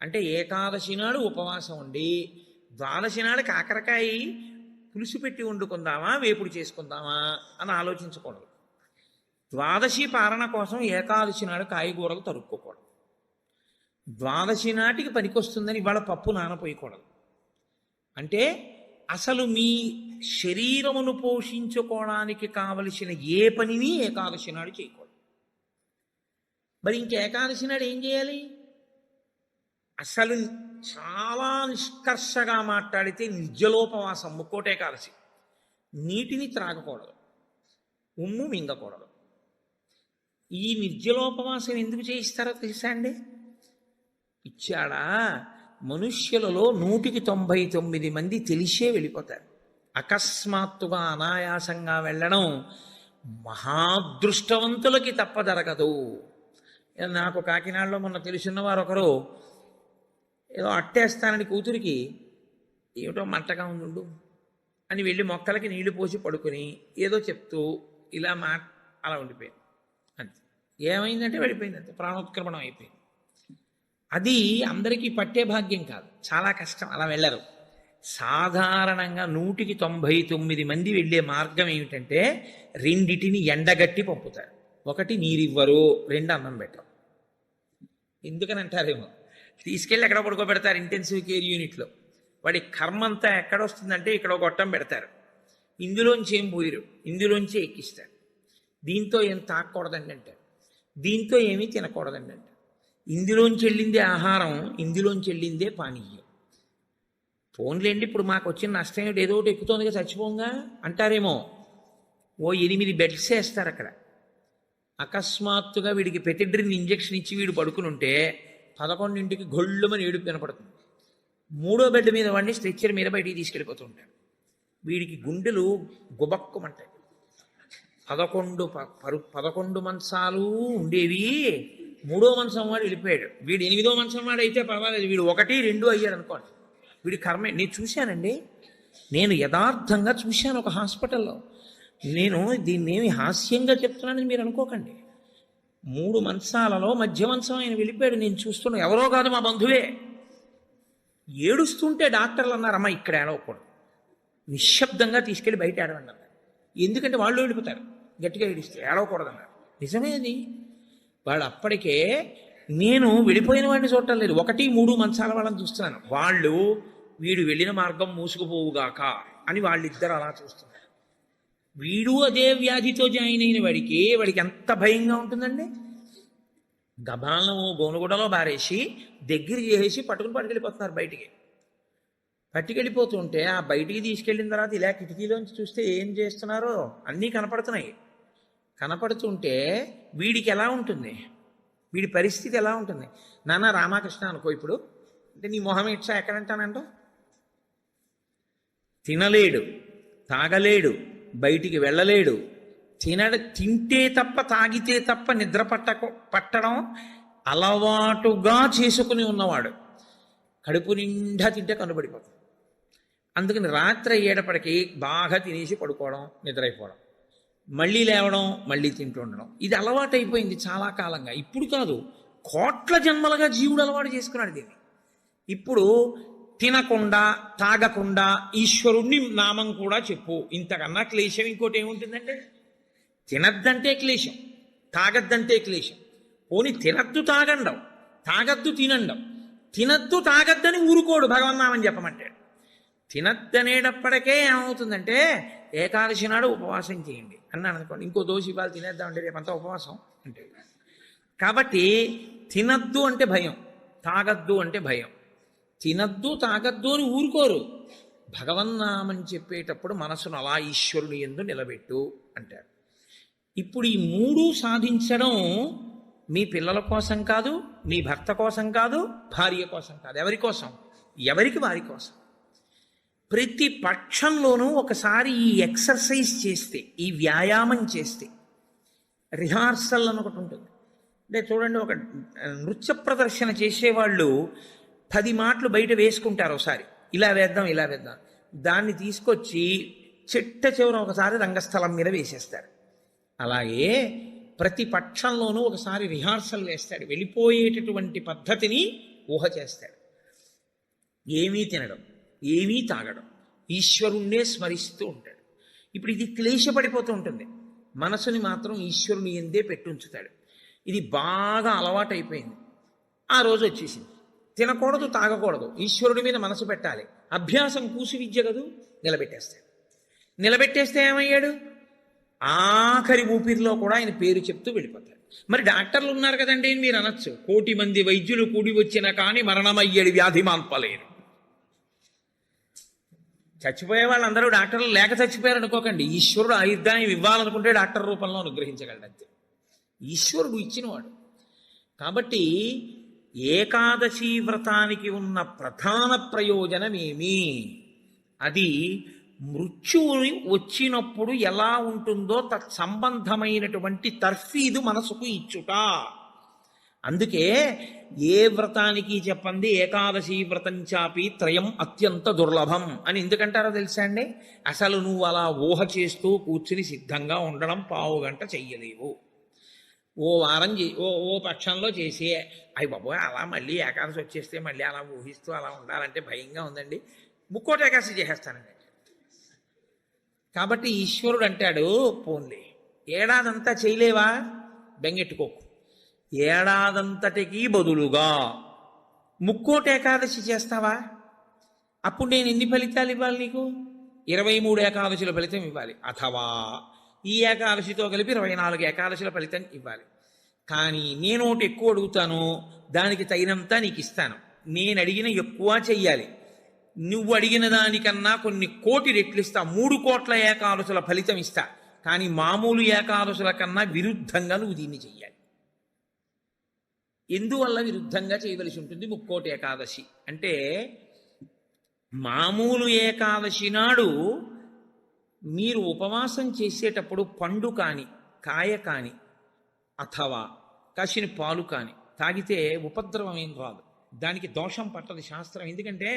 అంటే ఏకాదశి నాడు ఉపవాసం ఉండి ద్వాదశి నాడు కాకరకాయ పులుసు పెట్టి వండుకుందామా వేపుడు చేసుకుందామా అని ఆలోచించకూడదు. ద్వాదశి పారణ కోసం ఏకాదశి నాడు కాయగూరలు తరుక్కోకూడదు. ద్వాదశి నాటికి పనికొస్తుందని ఇవాళ పప్పు నానపోయకూడదు. అంటే అసలు మీ శరీరమును పోషించుకోవడానికి కావలసిన ఏ పనిని ఏకాదశి నాడు చేయకూడదు. మరి ఇంక ఏకాదశి నాడు ఏం చేయాలి? అసలు చాలా నిష్కర్షగా మాట్లాడితే నిర్జలోపవాసం, ముక్కోటి ఏకాదశి. నీటిని త్రాగకూడదు, ఉమ్ము మింగకూడదు. ఈ నిర్జలోపవాసం ఎందుకు చేయిస్తారో తెలుసా అండి? ఇచ్చాడా, మనుష్యులలో 199 మంది తెలిసే వెళ్ళిపోతారు. అకస్మాత్తుగా అనాయాసంగా వెళ్ళడం మహాదృష్టవంతులకి తప్ప జరగదు. నాకు కాకినాడలో మొన్న తెలిసినవారు ఒకరు ఏదో అట్టేస్తానని కూతురికి ఏమిటో మంటగా ఉండు అని వెళ్ళి మొక్కలకి నీళ్లు పోసి పడుకొని ఏదో చెప్తూ ఇలా అలా ఉండిపోయింది. అంతే. ఏమైందంటే వెళ్ళిపోయింది, అంతే, ప్రాణోత్క్రమణం అయిపోయింది. అది అందరికీ పట్టే భాగ్యం కాదు, చాలా కష్టం, అలా వెళ్ళరు. సాధారణంగా 199 వెళ్ళే మార్గం ఏమిటంటే రెండిటిని ఎండగట్టి పంపుతారు. ఒకటి నీరివ్వరు, రెండు అన్నం పెట్టరు. ఎందుకని అంటారేమో, తీసుకెళ్ళి ఎక్కడ పడుకోబెడతారు ఇంటెన్సివ్ కేర్ యూనిట్లో. వాడి కర్మ అంతా ఎక్కడొస్తుందంటే ఇక్కడ ఒక గొట్టం పెడతారు, ఇందులోంచి ఏం పోయిరు, ఇందులోంచి ఎక్కిస్తారు. దీంతో ఏం తాకూడదండి అంటారు, దీంతో ఏమీ తినకూడదండి అంటారు. ఇందులోంచి వెళ్ళిందే ఆహారం, ఇందులోంచి వెళ్ళిందే పానీయం. ఫోన్లేండి, ఇప్పుడు మాకు వచ్చిన నష్టం ఏమిటి, ఏదో ఒకటి ఎక్కుతోందిగా చచ్చిపోంగా అంటారేమో. ఓ 8 బెడ్స్ వేస్తారు అక్కడ. అకస్మాత్తుగా వీడికి పెటిడ్రిన్ ఇంజెక్షన్ ఇచ్చి వీడు పడుకుని ఉంటే 11ంటికి గొళ్ళుమని ఏడుపు వినపడుతుంది. 3వ బెడ్ మీద వాడిని స్ట్రెచ్చర్ మీద బయటికి తీసుకెళ్ళిపోతూ ఉంటాడు. వీడికి గుండెలు గుబక్కుమంటాయి. 11 మంచాలు ఉండేవి, 3వ మంచం వాడు వెళ్ళిపోయాడు. వీడు 8వ మంచం వాడు అయితే పర్వాలేదు, వీడు 1, 2 అయ్యాడు అనుకోండి. వీడి కర్మే. నేను చూశానండి, నేను యథార్థంగా చూశాను ఒక హాస్పిటల్లో. నేను దీన్ని ఏమి హాస్యంగా చెప్తున్నానని మీరు అనుకోకండి. 3 మంచాలలో మధ్య మంచం ఆయన వెళ్ళిపోయాడు. నేను చూస్తున్నాను, ఎవరో కాదు మా బంధువే. ఏడుస్తుంటే డాక్టర్లు అన్నారు, అమ్మ ఇక్కడ ఏడవకూడదు, నిశ్శబ్దంగా తీసుకెళ్ళి బయట ఏడవండి అన్నారు. ఎందుకంటే వాళ్ళు వెళ్ళిపోతారు గట్టిగా ఏడిస్తే, ఏడవకూడదు అన్నారు. నిజమే అది. వాడు అప్పటికే, నేను వెళ్ళిపోయిన వాడిని చూడటం లేదు, 1, 3 మంచాల వాళ్ళని చూస్తున్నాను. వాళ్ళు వీడు వెళ్ళిన మార్గం మూసుకుపోవుగాక అని వాళ్ళిద్దరు అలా చూస్తున్నారు. వీడు అదే వ్యాధితో జాయిన్ అయిన వాడికి ఎంత భయంగా ఉంటుందండి. గబాలను గోనుగుడలో బారేసి దగ్గర చేసి పట్టుకెళ్ళిపోతున్నారు బయటికి. పట్టుకెళ్ళిపోతుంటే ఆ బయటికి తీసుకెళ్ళిన తర్వాత ఇలా కిటికీలోంచి చూస్తే ఏం చేస్తున్నారో అన్నీ కనపడుతున్నాయి. కనపడుతుంటే వీడికి ఎలా ఉంటుంది, వీడి పరిస్థితి ఎలా ఉంటుంది? నాన్న రామకృష్ణ అనుకో ఇప్పుడు, అంటే నీ మొహం ఇట్సా ఎక్కడంటానంటో. తినలేడు, తాగలేడు, బయటికి వెళ్ళలేడు, తింటే తప్ప తాగితే తప్ప నిద్ర పట్టడం అలవాటుగా చేసుకుని ఉన్నవాడు. కడుపు నిండా తింటే కనుబడిపోతాం. అందుకని రాత్రి అయ్యేటప్పటికి బాగా తినేసి పడుకోవడం, నిద్రైపోవడం, మళ్ళీ లేవడం, మళ్ళీ తింటూ ఉండడం, ఇది అలవాటు అయిపోయింది చాలా కాలంగా. ఇప్పుడు కాదు, కోట్ల జన్మలుగా జీవుడు అలవాటు చేసుకున్నాడు దీన్ని. ఇప్పుడు తినకుండా తాగకుండా ఈశ్వరుణ్ణి నామం కూడా చెప్పు, ఇంతకన్నా క్లేశం ఇంకోటి ఏముంటుందంటే? తినద్దంటే క్లేశం, తాగద్దంటే క్లేశం. పోని తినద్దు తాగండం, తాగద్దు తినండం. తినద్దు తాగద్దని ఊరుకోడు భగవన్నామని చెప్పమంటాడు. తినద్దనేటప్పటికే ఏమవుతుందంటే, ఏకాదశి నాడు ఉపవాసం చేయండి అన్నాను అనుకోండి, ఇంకో దోషి ఇవాళ తినేద్దామంటే రేపంతా ఉపవాసం అంటే. కాబట్టి తినద్దు అంటే భయం, తాగద్దు అంటే భయం. తినద్దు తాగద్దు అని ఊరుకోరు. భగవన్నామని చెప్పేటప్పుడు మనసును అలా ఈశ్వరుని యందు నిలబెట్టు అంటారు. ఇప్పుడు ఈ 3 సాధించడం మీ పిల్లల కోసం కాదు, మీ భర్త కోసం కాదు, భార్య కోసం కాదు. ఎవరి కోసం? ఎవరికి వారి కోసం. ప్రతి పక్షంలోనూ ఒకసారి ఈ ఎక్సర్సైజ్ చేస్తే, ఈ వ్యాయామం చేస్తే, రిహార్సల్ అని ఒకటి ఉంటుంది. అంటే చూడండి, ఒక నృత్య ప్రదర్శన చేసేవాళ్ళు 10 మాటలు బయట వేసుకుంటారు. ఒకసారి ఇలా వేద్దాం, ఇలా వేద్దాం, దాన్ని తీసుకొచ్చి చివర ఒకసారి రంగస్థలం మీద వేసేస్తారు. అలాగే ప్రతి పక్షంలోనూ ఒకసారి రిహార్సల్ వేస్తాడు. వెళ్ళిపోయేటటువంటి పద్ధతిని ఊహ చేస్తాడు. ఏమీ తినడం, ఏమీ తాగడం, ఈశ్వరుణ్ణే స్మరిస్తూ ఉంటాడు. ఇప్పుడు ఇది క్లేశపడిపోతూ ఉంటుంది. మనసుని మాత్రం ఈశ్వరుని ఎందే పెట్టుంచుతాడు. ఇది బాగా అలవాటైపోయింది. ఆ రోజు వచ్చేసింది, తినకూడదు తాగకూడదు, ఈశ్వరుడి మీద మనసు పెట్టాలి. అభ్యాసం కూసి విద్య కదూ, నిలబెట్టేస్తాడు. నిలబెట్టేస్తే ఏమయ్యాడు? ఆఖరి ఊపిరిలో కూడా ఆయన పేరు చెప్తూ వెళ్ళిపోతాడు. మరి డాక్టర్లు ఉన్నారు కదండి అని మీరు అనొచ్చు. 1,000,000 మంది వైద్యులు కూడి వచ్చినా కానీ మరణమయ్యేది వ్యాధి మాన్పలేరు. చచ్చిపోయే వాళ్ళందరూ డాక్టర్లు లేక చచ్చిపోయారు అనుకోకండి. ఈశ్వరుడు ఆయుర్దాయం ఇవ్వాలనుకుంటే డాక్టర్ రూపంలో అనుగ్రహించగలడు అంతే. ఈశ్వరుడు ఇచ్చినవాడు. కాబట్టి ఏకాదశి వ్రతానికి ఉన్న ప్రధాన ప్రయోజనమేమి? అది మృత్యువుని వచ్చినప్పుడు ఎలా ఉంటుందో తత్సంబంధమైనటువంటి తర్ఫీదు మనసుకు ఇచ్చుట. అందుకే ఏ వ్రతానికి చెప్పండి ఏకాదశి వ్రతం చాపి త్రయం అత్యంత దుర్లభం అని ఎందుకంటారో తెలుసా అండి? అసలు నువ్వు అలా ఊహ చేస్తూ కూర్చుని సిద్ధంగా ఉండడం 1/2 గంట చెయ్యలేవు. ఓ వారం ఓ పక్షంలో చేసి, అయ్యి బాబోయ్ అలా మళ్ళీ ఏకాదశి వచ్చేస్తే మళ్ళీ అలా ఊహిస్తూ అలా ఉండాలంటే భయంగా ఉందండి, ముక్కోటి ఏకాదశి చేసేస్తానండి. కాబట్టి ఈశ్వరుడు అంటాడు, పోన్లే ఏడాదంతా చేయలేవా, బెంగెట్టుకోకు, ఏడాదంతటికి బదులుగా ముక్కోటి ఏకాదశి చేస్తావా, అప్పుడు నేను ఎన్ని ఫలితాలు ఇవ్వాలి నీకు, 23 ఏకాదశుల ఫలితం ఇవ్వాలి, అథవా ఈ ఏకాదశితో కలిపి 24 ఏకాదశుల ఫలితం ఇవ్వాలి. కానీ నేను ఒకటి ఎక్కువ అడుగుతాను, దానికి తగినంత నీకు ఇస్తాను. నేను అడిగిన ఎక్కువ చెయ్యాలి, నువ్వు అడిగిన దానికన్నా కొన్ని కోటి రెట్లు ఇస్తా, 3 కోట్ల ఏకాదశుల ఫలితం ఇస్తా. కానీ మామూలు ఏకాదశుల కన్నా విరుద్ధంగా నువ్వు దీన్ని చెయ్యాలి. ఎందువల్ల విరుద్ధంగా చేయవలసి ఉంటుంది ముక్కోటి ఏకాదశి అంటే, మామూలు ఏకాదశి నాడు మీరు ఉపవాసం చేసేటప్పుడు పండు కాని, కాయ కాని, అథవా కాసిన పాలు కాని తాగితే ఉపద్రవం ఏం రాదు, దానికి దోషం పట్టదు శాస్త్రం. ఎందుకంటే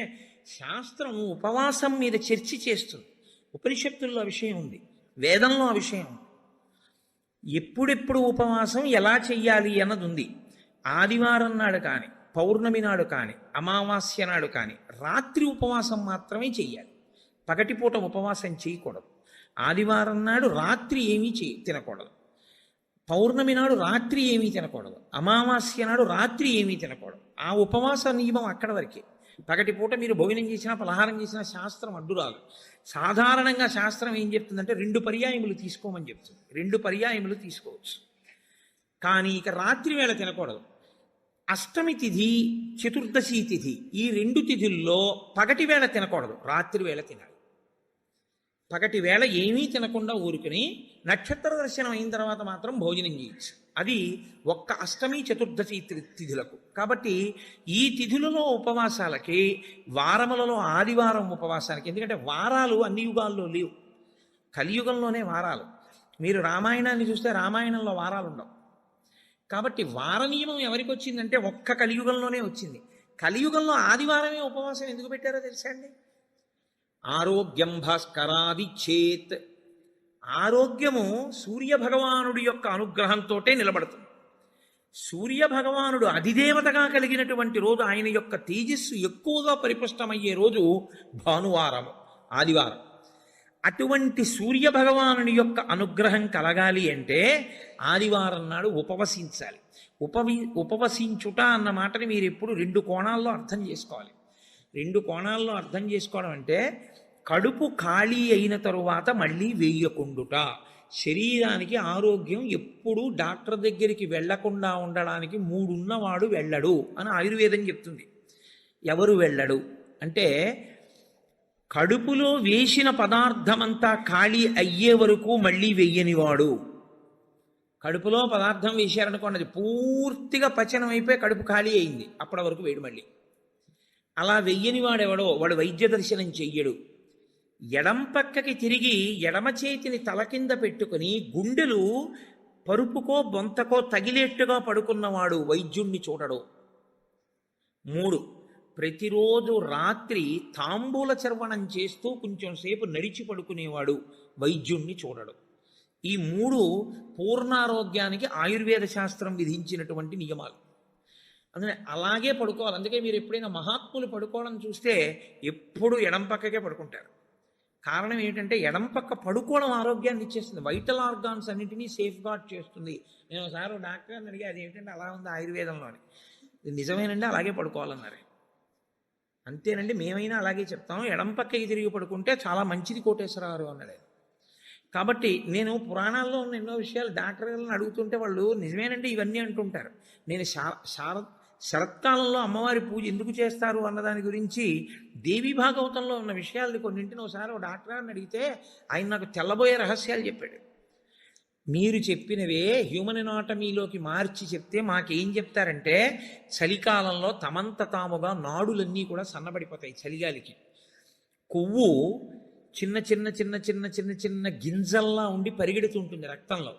శాస్త్రం ఉపవాసం మీద చర్చ చేస్తుంది. ఉపనిషత్తుల్లో ఆ విషయం ఉంది, వేదంలో ఆ విషయం ఉంది. ఎప్పుడెప్పుడు ఉపవాసం ఎలా చెయ్యాలి అన్నది ఉంది. ఆదివారం నాడు కానీ, పౌర్ణమి నాడు కానీ, అమావాస్య నాడు కానీ రాత్రి ఉపవాసం మాత్రమే చెయ్యాలి, పగటిపూట ఉపవాసం చేయకూడదు. ఆదివారం నాడు రాత్రి ఏమీ తినకూడదు, పౌర్ణమి నాడు రాత్రి ఏమీ తినకూడదు, అమావాస్య నాడు రాత్రి ఏమీ తినకూడదు. ఆ ఉపవాస నియమం అక్కడ వరకే. పగటిపూట మీరు భోజనం చేసినా పలహారం చేసినా శాస్త్రం అడ్డురాదు. సాధారణంగా శాస్త్రం ఏం చెప్తుందంటే 2 పర్యాయములు తీసుకోమని చెప్తుంది. 2 పర్యాయములు తీసుకోవచ్చు, కానీ ఇక రాత్రి వేళ తినకూడదు. అష్టమి తిథి, చతుర్దశి తిథి, ఈ 2 తిథుల్లో పగటి వేళ తినకూడదు, రాత్రి వేళ తినాలి. పగటి వేళ ఏమీ తినకుండా ఊరుకుని నక్షత్ర దర్శనం అయిన తర్వాత మాత్రం భోజనం చేయొచ్చు. అది ఒక్క అష్టమి చతుర్దశి తిథులకు. కాబట్టి ఈ తిథులలో ఉపవాసాలకి, వారములలో ఆదివారం ఉపవాసానికి, ఎందుకంటే వారాలు అన్ని యుగాల్లో లేవు, కలియుగంలోనే వారాలు. మీరు రామాయణాన్ని చూస్తే రామాయణంలో వారాలు ఉండవు. కాబట్టి వార నియమం ఎవరికి వచ్చిందంటే ఒక్క కలియుగంలోనే వచ్చింది. కలియుగంలో ఆదివారమే ఉపవాసం ఎందుకు పెట్టారో తెలుసా అండి? ఆరోగ్యం భాస్కరాది చేత్, ఆరోగ్యము సూర్యభగవానుడి యొక్క అనుగ్రహంతో నిలబడుతుంది. సూర్యభగవానుడు అధిదేవతగా కలిగినటువంటి రోజు, ఆయన యొక్క తేజస్సు ఎక్కువగా పరిపుష్టమయ్యే రోజు భానువారము, ఆదివారం. అటువంటి సూర్యభగవానుని యొక్క అనుగ్రహం కలగాలి అంటే ఆదివారం నాడు ఉపవసించాలి. ఉపవసించుట అన్న మాటని మీరు ఎప్పుడు 2 కోణాల్లో అర్థం చేసుకోవాలి. 2 కోణాల్లో అర్థం చేసుకోవడం అంటే, కడుపు ఖాళీ అయిన తరువాత మళ్ళీ వేయకుండుట. శరీరానికి ఆరోగ్యం ఎప్పుడు డాక్టర్ దగ్గరికి వెళ్లకుండా ఉండడానికి 3 ఉన్నవాడు వెళ్ళడు అని ఆయుర్వేదం చెప్తుంది. ఎవరు వెళ్ళడు అంటే, కడుపులో వేసిన పదార్థమంతా ఖాళీ అయ్యే వరకు మళ్ళీ వెయ్యనివాడు. కడుపులో పదార్థం వేశారనుకోండి, అది పూర్తిగా పచనం అయిపోయి కడుపు ఖాళీ అయింది, అప్పటి వరకు వేయడు మళ్ళీ. అలా వెయ్యని వాడెవడో వాడు వైద్య దర్శనం చెయ్యడు. ఎడం పక్కకి తిరిగి ఎడమ చేతిని తల కింద పెట్టుకుని గుండెలు పరుపుకో బొంతకో తగిలేట్టుగా పడుకున్నవాడు వైద్యుణ్ణి చూడడు. 3, ప్రతిరోజు రాత్రి తాంబూల చర్వణం చేస్తూ కొంచెం సేపు నడిచి పడుకునేవాడు వైద్యుణ్ణి చూడడు. ఈ 3 పూర్ణారోగ్యానికి ఆయుర్వేద శాస్త్రం విధించినటువంటి నియమాలు. అందుకని అలాగే పడుకోవాలి. అందుకే మీరు ఎప్పుడైనా మహాత్ములు పడుకోవడం చూస్తే ఎప్పుడు ఎడం పక్కకే పడుకుంటారు. కారణం ఏంటంటే ఎడం పక్క పడుకోవడం ఆరోగ్యాన్ని ఇచ్చేస్తుంది, వైటల్ ఆర్గాన్స్ అన్నింటినీ సేఫ్ గార్డ్ చేస్తుంది. నేను ఒకసారి డాక్టర్ని అడిగి, అది ఏంటంటే అలా ఉంది ఆయుర్వేదంలోని. నిజమేనండి, అలాగే పడుకోవాలన్నారు. అంతేనండి, మేమైనా అలాగే చెప్తాం, ఎడం పక్కకి తిరిగి పడుకుంటే చాలా మంచిది కోటేశ్వరరావు అన్నాడు. కాబట్టి నేను పురాణాల్లో ఉన్న ఎన్నో విషయాలు డాక్టర్లను అడుగుతుంటే వాళ్ళు నిజమేనండి ఇవన్నీ అంటుంటారు. నేను శరత్కాలంలో అమ్మవారి పూజ ఎందుకు చేస్తారు అన్నదాని గురించి దేవి భాగవతంలో ఉన్న విషయాల్ని కొన్నింటిని ఒకసారి ఒక డాక్టర్ని అడిగితే ఆయన నాకు తెల్లబోయే రహస్యాలు చెప్పాడు. మీరు చెప్పినవే హ్యూమన్ ఎనాటమీలోకి మార్చి చెప్తే మాకేం చెప్తారంటే, చలికాలంలో తమంత తాముగా నాడులన్నీ కూడా సన్నబడిపోతాయి చలిగాలికి. కొవ్వు చిన్న చిన్న చిన్న చిన్న చిన్న చిన్న గింజల్లా ఉండి పరిగెడుతుంటుంది రక్తంలో.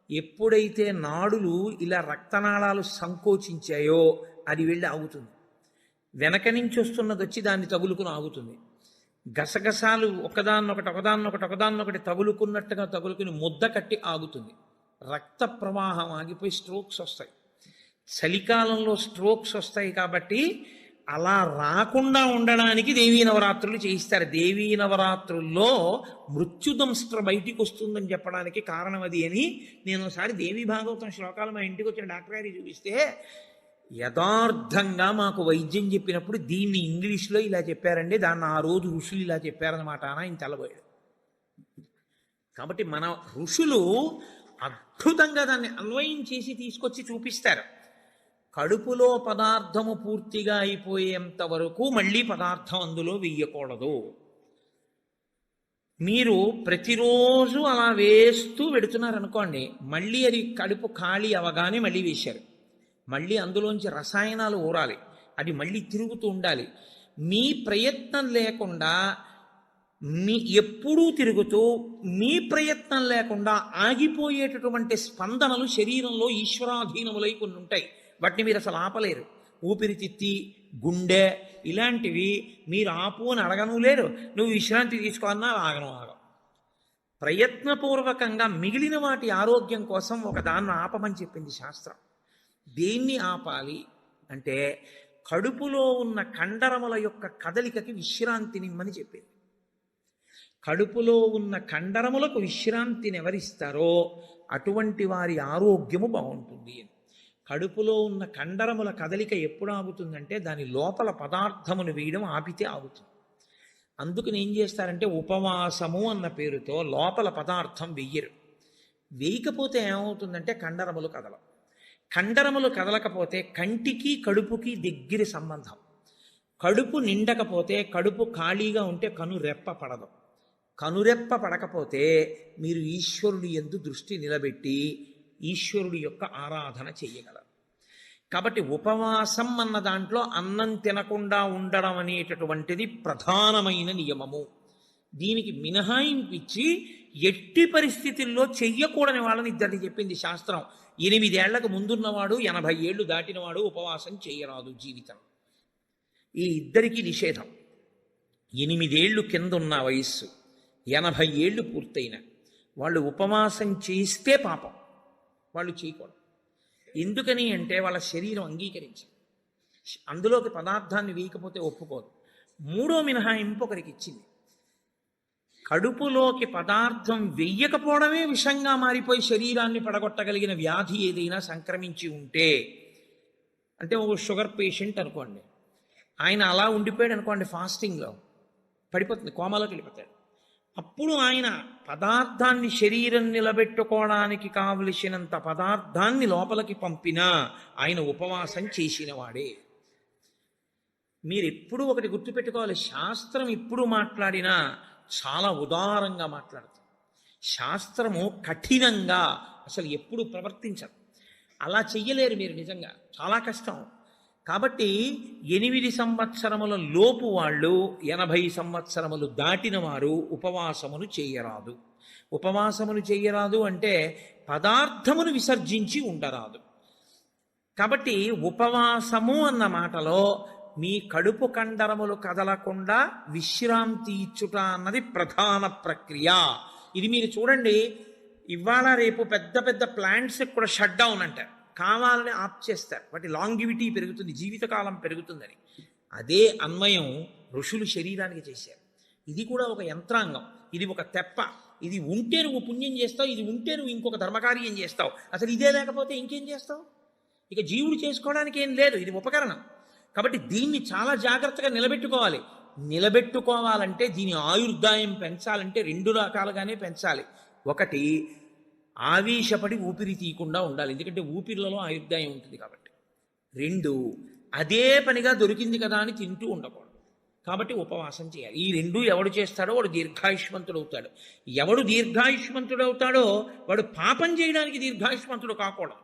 ఎప్పుడైతే నాడులు ఇలా రక్తనాళాలు సంకోచించాయో అది వెళ్ళి ఆగుతుంది. వెనక నుంచి వస్తున్నది వచ్చి దాన్ని తగులుకుని ఆగుతుంది. గసగసాలు ఒకదాన్నొకటి తగులుకున్నట్టుగా తగులుకుని ముద్ద కట్టి ఆగుతుంది. రక్త ప్రవాహం ఆగిపోయి స్ట్రోక్స్ వస్తాయి. చలికాలంలో స్ట్రోక్స్ వస్తాయి కాబట్టి అలా రాకుండా ఉండడానికి దేవీ నవరాత్రులు చేయిస్తారు. దేవీ నవరాత్రుల్లో మృత్యుదంస్ట్ర బయటికి వస్తుందని చెప్పడానికి కారణం అది అని నేను ఒకసారి దేవీ భాగవతం శ్లోకాలు మా ఇంటికి వచ్చిన డాక్టర్ గారికి చూపిస్తే యథార్థంగా మాకు వైద్యం చెప్పినప్పుడు దీన్ని ఇంగ్లీష్లో ఇలా చెప్పారండి, దాన్ని ఆ రోజు ఋషులు ఇలా చెప్పారనమాట అని ఆయన తెల్లబోయాడు. కాబట్టి మన ఋషులు అద్భుతంగా దాన్ని అన్వయం చేసి తీసుకొచ్చి చూపిస్తారు. కడుపులో పదార్థము పూర్తిగా అయిపోయేంత వరకు మళ్ళీ పదార్థం అందులో వెయ్యకూడదు. మీరు ప్రతిరోజు అలా వేస్తూ పెడుతున్నారనుకోండి, మళ్ళీ అది కడుపు ఖాళీ అవగానే మళ్ళీ వేశారు. మళ్ళీ అందులోంచి రసాయనాలు ఊరాలి, అది మళ్ళీ తిరుగుతూ ఉండాలి. మీ ప్రయత్నం లేకుండా ఎప్పుడూ తిరుగుతూ మీ ప్రయత్నం లేకుండా ఆగిపోయేటటువంటి స్పందనలు శరీరంలో ఈశ్వరాధీనములై కొన్ని ఉంటాయి. వాటిని మీరు అసలు ఆపలేరు. ఊపిరితిత్తి, గుండె ఇలాంటివి మీరు ఆపు అని అడగను లేరు. నువ్వు విశ్రాంతి తీసుకోవాలన్నా ఆగను. ప్రయత్నపూర్వకంగా మిగిలిన వాటి ఆరోగ్యం కోసం ఒకదాన్ని ఆపమని చెప్పింది శాస్త్రం. దేన్ని ఆపాలి అంటే కడుపులో ఉన్న కండరముల యొక్క కదలికకి విశ్రాంతినిమ్మని చెప్పింది. కడుపులో ఉన్న కండరములకు విశ్రాంతిని ఎవరిస్తారో అటువంటి వారి ఆరోగ్యము బాగుంటుంది అని. కడుపులో ఉన్న కండరముల కదలిక ఎప్పుడు ఆగుతుందంటే దాని లోపల పదార్థమును వేయడం ఆపితే ఆగుతుంది. అందుకని ఏం చేస్తారంటే ఉపవాసము అన్న పేరుతో లోపల పదార్థం వెయ్యరు. వేయకపోతే ఏమవుతుందంటే కండరములు కదలవు. కండరములు కదలకపోతే కంటికి కడుపుకి దగ్గర సంబంధం. కడుపు నిండకపోతే, కడుపు ఖాళీగా ఉంటే కనురెప్ప పడదు. కనురెప్ప పడకపోతే మీరు ఈశ్వరుడి యందు దృష్టి నిలబెట్టి ఈశ్వరుడి యొక్క ఆరాధన చెయ్యగలరు. కాబట్టి ఉపవాసం అన్న దాంట్లో అన్నం తినకుండా ఉండడం అనేటటువంటిది ప్రధానమైన నియమము. దీనికి మినహాయింపిచ్చి ఎట్టి పరిస్థితుల్లో చెయ్యకూడని వాళ్ళని ఇద్దరిని చెప్పింది శాస్త్రం. 8 ఏళ్లకు ముందున్నవాడు, 80 ఏళ్ళు దాటినవాడు ఉపవాసం చేయరాదు జీవితం. ఈ ఇద్దరికీ నిషేధం. 8 ఏళ్ళు కింద ఉన్న వయస్సు, 80 ఏళ్ళు పూర్తయిన వాళ్ళు ఉపవాసం చేస్తే పాపం, వాళ్ళు చేయకూడదు. ఎందుకని అంటే వాళ్ళ శరీరం అంగీకరించింది. అందులోకి పదార్థాన్ని వేయకపోతే ఒప్పుకోదు. 3వ మినహాయింపు ఒకరికి ఇచ్చింది. కడుపులోకి పదార్థం వెయ్యకపోవడమే విషంగా మారిపోయి శరీరాన్ని పడగొట్టగలిగిన వ్యాధి ఏదైనా సంక్రమించి ఉంటే, అంటే ఒక షుగర్ పేషెంట్ అనుకోండి, ఆయన అలా ఉండిపోయాడు అనుకోండి, ఫాస్టింగ్లో పడిపోతుంది, కోమాలోకి వెళ్ళిపోతాడు. అప్పుడు ఆయన పదార్థాన్ని శరీరం నిలబెట్టుకోవడానికి కావలసినంత పదార్థాన్ని లోపలికి పంపినా ఆయన ఉపవాసం చేసినవాడే. మీరు ఎప్పుడూ ఒకటి గుర్తుపెట్టుకోవాలి, శాస్త్రం ఎప్పుడు మాట్లాడినా చాలా ఉదారంగా మాట్లాడుతుంది. శాస్త్రము కఠినంగా అసలు ఎప్పుడు ప్రవర్తించదు. అలా చెయ్యలేరు మీరు, నిజంగా చాలా కష్టం. కాబట్టి 8 సంవత్సరముల లోపు వాళ్ళు, 80 సంవత్సరములు దాటిన వారు ఉపవాసమును చేయరాదు. ఉపవాసమును చేయరాదు అంటే పదార్థమును విసర్జించి ఉండరాదు. కాబట్టి ఉపవాసము అన్న మాటలో మీ కడుపు కండరములు కదలకుండా విశ్రాంతి ఇచ్చుట అన్నది ప్రధాన ప్రక్రియ. ఇది మీరు చూడండి, ఇవాళ రేపు పెద్ద పెద్ద ప్లాంట్స్ కూడా షట్ డౌన్ అంటారు, కావాలని ఆప్ చేస్తారు. వాటి లాంగివిటీ పెరుగుతుంది, జీవితకాలం పెరుగుతుందని. అదే అన్వయం ఋషులు శరీరానికి చేశారు. ఇది కూడా ఒక యంత్రాంగం, ఇది ఒక తెప్ప. ఇది ఉంటే నువ్వు పుణ్యం చేస్తావు, ఇది ఉంటే నువ్వు ఇంకొక ధర్మకార్యం చేస్తావు. అసలు ఇదే లేకపోతే ఇంకేం చేస్తావు? ఇక జీవుడు చేసుకోవడానికి ఏం లేదు, ఇది ఉపకరణం. కాబట్టి దీన్ని చాలా జాగ్రత్తగా నిలబెట్టుకోవాలి. నిలబెట్టుకోవాలంటే దీని ఆయుర్దాయం పెంచాలంటే 2 రకాలుగానే పెంచాలి. ఒకటి, ఆవేశపడి ఊపిరి తీయకుండా ఉండాలి, ఎందుకంటే ఊపిరిలలో ఆయుర్దాయం ఉంటుంది కాబట్టి. 2, అదే పనిగా దొరికింది కదా అని తింటూ ఉండకూడదు, కాబట్టి ఉపవాసం చేయాలి. ఈ 2 ఎవడు చేస్తాడో వాడు దీర్ఘాయుష్మంతుడు అవుతాడు. ఎవడు దీర్ఘాయుష్మంతుడు అవుతాడో వాడు పాపం చేయడానికి దీర్ఘాయుష్మంతుడు కాకూడదు.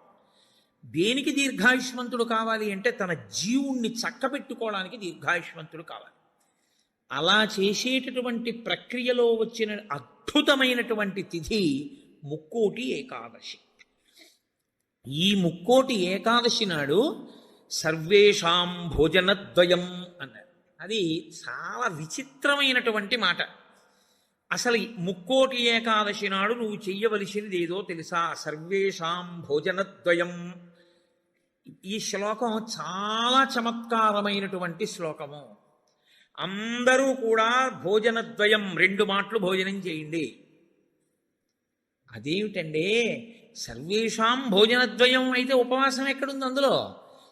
దేనికి దీర్ఘాయుష్మంతుడు కావాలి అంటే తన జీవుణ్ణి చక్కబెట్టుకోవడానికి దీర్ఘాయుష్మంతుడు కావాలి. అలా చేసేటటువంటి ప్రక్రియలో వచ్చిన అద్భుతమైనటువంటి తిథి ముక్కోటి ఏకాదశి. ఈ ముక్కోటి ఏకాదశి నాడు సర్వేషాం భోజనద్వయం అన్నారు. అది చాలా విచిత్రమైనటువంటి మాట. అసలు ముక్కోటి ఏకాదశి నాడు నువ్వు చెయ్యవలసినది ఏదో తెలుసా? సర్వేషాం భోజనద్వయం. ఈ శ్లోకం చాలా చమత్కారమైనటువంటి శ్లోకము. అందరూ కూడా భోజనద్వయం 2 మాటలు భోజనం చేయండి. అదేమిటండి, సర్వేషాం భోజనద్వయం అయితే ఉపవాసం ఎక్కడుంది అందులో?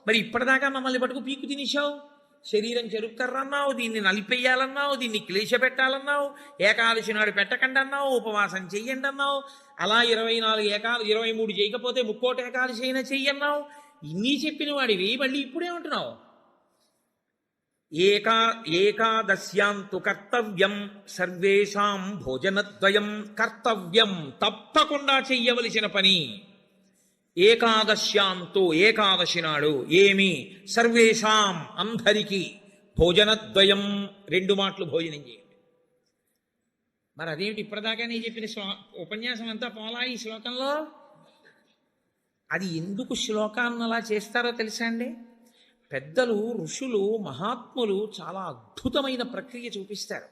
మరి ఇప్పటిదాకా మమ్మల్ని పట్టుకు పీకు తినేశావు. శరీరం చెరుక్కర్రన్నావు, దీన్ని నలిపేయాలన్నావు, దీన్ని క్లేశ పెట్టాలన్నావు, ఏకాదశి నాడు పెట్టకండి అన్నావు, ఉపవాసం చెయ్యండి అన్నావు, అలా 23 చేయకపోతే ముక్కోటి ఏకాదశి అయినా చెయ్యన్నావు. ఇన్ని చెప్పిన వాడివి మళ్ళీ ఇప్పుడేమంటున్నావు? ఏకాదశ్యాంతు కర్తవ్యం సర్వేషాం భోజనద్వయం కర్తవ్యం, తప్పకుండా చెయ్యవలసిన పని. ఏకాదశ్యాంతో ఏకాదశి నాడు ఏమి, సర్వేషాం అందరికీ, భోజనద్వయం 2 మాటలు భోజనం చేయండి. మరి అదేమిటి ఇప్పటిదాకా నేను చెప్పిన ఉపన్యాసం అంతా పోలా ఈ శ్లోకంలో? అది ఎందుకు శ్లోకాన్ని అలా చేస్తారో తెలుసా అండి? పెద్దలు, ఋషులు, మహాత్ములు చాలా అద్భుతమైన ప్రక్రియ చూపిస్తారు.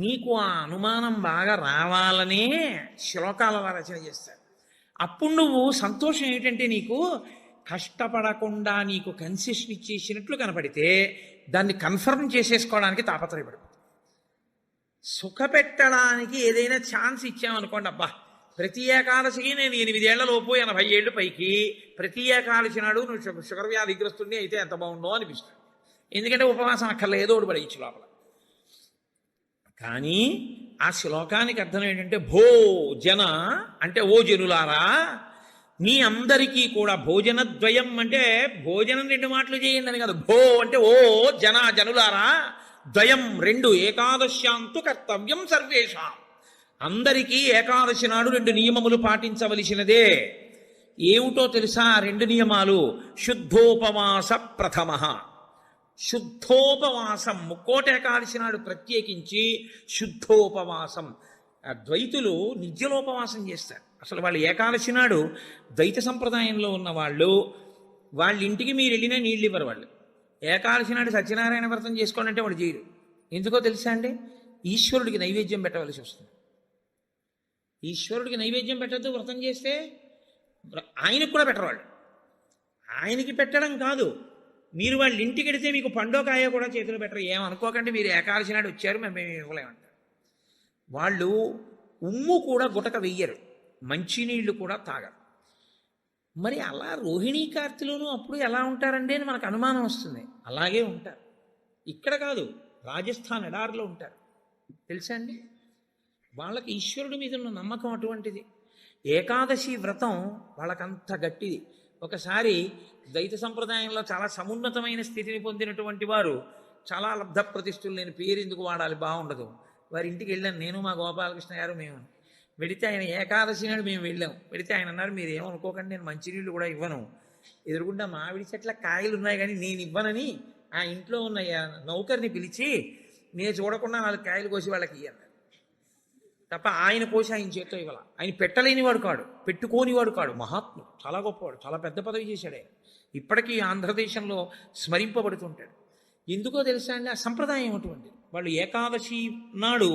నీకు ఆ అనుమానం బాగా రావాలనే శ్లోకాల రచన చేస్తారు. అప్పుడు నువ్వు సంతోషం ఏమిటంటే, నీకు కష్టపడకుండా నీకు కన్సెషన్ ఇచ్చేసినట్లు కనపడితే దాన్ని కన్ఫర్మ్ చేసేసుకోవడానికి తాపత్రయపడిపోతుంది. సుఖపెట్టడానికి ఏదైనా ఛాన్స్ ఇచ్చామనుకోండి, అబ్బా ప్రతి ఏకాదశికి నేను 8 ఏళ్లలోపు 80 ఏళ్ళు పైకి ప్రతి ఏకాదశి నాడు నువ్వు షుగర్ వ్యాధిగ్రస్తుడిని అయితే ఎంత బాగుండో అనిపిస్తుంది. ఎందుకంటే ఉపవాసం అక్కర్లేదు, ఏదో ఒకటి పడేయచ్చు లోపల. కానీ ఆ శ్లోకానికి అర్థం ఏంటంటే, భోజన అంటే ఓ జనులారా, మీ అందరికీ కూడా భోజనద్వయం అంటే భోజనం 2 మాటలు చేయండి అని కాదు. భో అంటే ఓ జనులారా, ద్వయం 2, ఏకాదశ్యాంతు కర్తవ్యం సర్వేషాం, అందరికీ ఏకాదశి నాడు 2 నియమములు పాటించవలసినదే. ఏమిటో తెలుసా 2 నియమాలు? శుద్ధోపవాస ప్రథమ. శుద్ధోపవాసం, ముక్కోటి ఏకాదశి నాడు ప్రత్యేకించి శుద్ధోపవాసం. ద్వైతులు నిత్యలోపవాసం చేస్తారు. అసలు వాళ్ళు ఏకాదశి నాడు ద్వైత సంప్రదాయంలో ఉన్న వాళ్ళు, వాళ్ళ ఇంటికి మీరు వెళ్ళినా నీళ్ళు ఇవ్వరు. వాళ్ళు ఏకాదశి నాడు సత్యనారాయణ వ్రతం చేసుకోండి అంటే వాళ్ళు చేయరు. ఎందుకో తెలుసా అండి? ఈశ్వరుడికి నైవేద్యం పెట్టవలసి వస్తుంది. ఈశ్వరుడికి నైవేద్యం పెట్టద్దు వ్రతం చేస్తే, ఆయనకు కూడా పెట్టరు వాళ్ళు. ఆయనకి పెట్టడం కాదు, మీరు వాళ్ళ ఇంటికి వెడితే మీకు పండోకాయ కూడా చేతులు పెట్టరు. ఏమనుకోకండి, మీరు ఏకాదశి నాడు వచ్చారు మేము ఇవ్వలేమంటారు. వాళ్ళు ఉమ్ము కూడా గుటక వెయ్యరు, మంచినీళ్ళు కూడా తాగరు. మరి అలా రోహిణీ కార్తెలోనూ అప్పుడు ఎలా ఉంటారండి అని మనకు అనుమానం వస్తుంది. అలాగే ఉంటారు. ఇక్కడ కాదు, రాజస్థాన్ ఎడారిలో ఉంటారు. తెలుసా అండి? వాళ్ళకి ఈశ్వరుడి మీద ఉన్న నమ్మకం అటువంటిది. ఏకాదశి వ్రతం వాళ్ళకంత గట్టిది. ఒకసారి ద్వైత సంప్రదాయంలో చాలా సమున్నతమైన స్థితిని పొందినటువంటి వారు, చాలా లబ్ధ ప్రతిష్ఠులు, నేను పేరు ఎందుకు వాడాలి, బాగుండదు, వారి ఇంటికి వెళ్ళాను నేను, మా గోపాలకృష్ణ గారు. మేము వెడితే ఆయన ఏకాదశి నాడు మేము వెళ్ళాం. వెడితే ఆయన అన్నారు, మీరు ఏమనుకోకండి, నేను మంచినీళ్ళు కూడా ఇవ్వను, ఎదురుగుండా మామిడి చెట్ల కాయలు ఉన్నాయి కానీ నేను ఇవ్వనని ఆ ఇంట్లో ఉన్న నౌకర్ని పిలిచి, నేను చూడకుండా 4 కాయలు కోసి వాళ్ళకి ఇవ్వను తప్ప ఆయన కోసి ఆయన చేతితో ఇవ్వాల. ఆయన పెట్టలేనివాడు కాడు, పెట్టుకోనివాడు కాడు, మహాత్ముడు, చాలా గొప్పవాడు, చాలా పెద్ద పదవి చేశాడు ఆయన. ఇప్పటికీ ఆంధ్రదేశంలో స్మరింపబడుతుంటాడు. ఎందుకో తెలుసా అండి? ఆ సంప్రదాయం అటువంటి. వాళ్ళు ఏకాదశి నాడు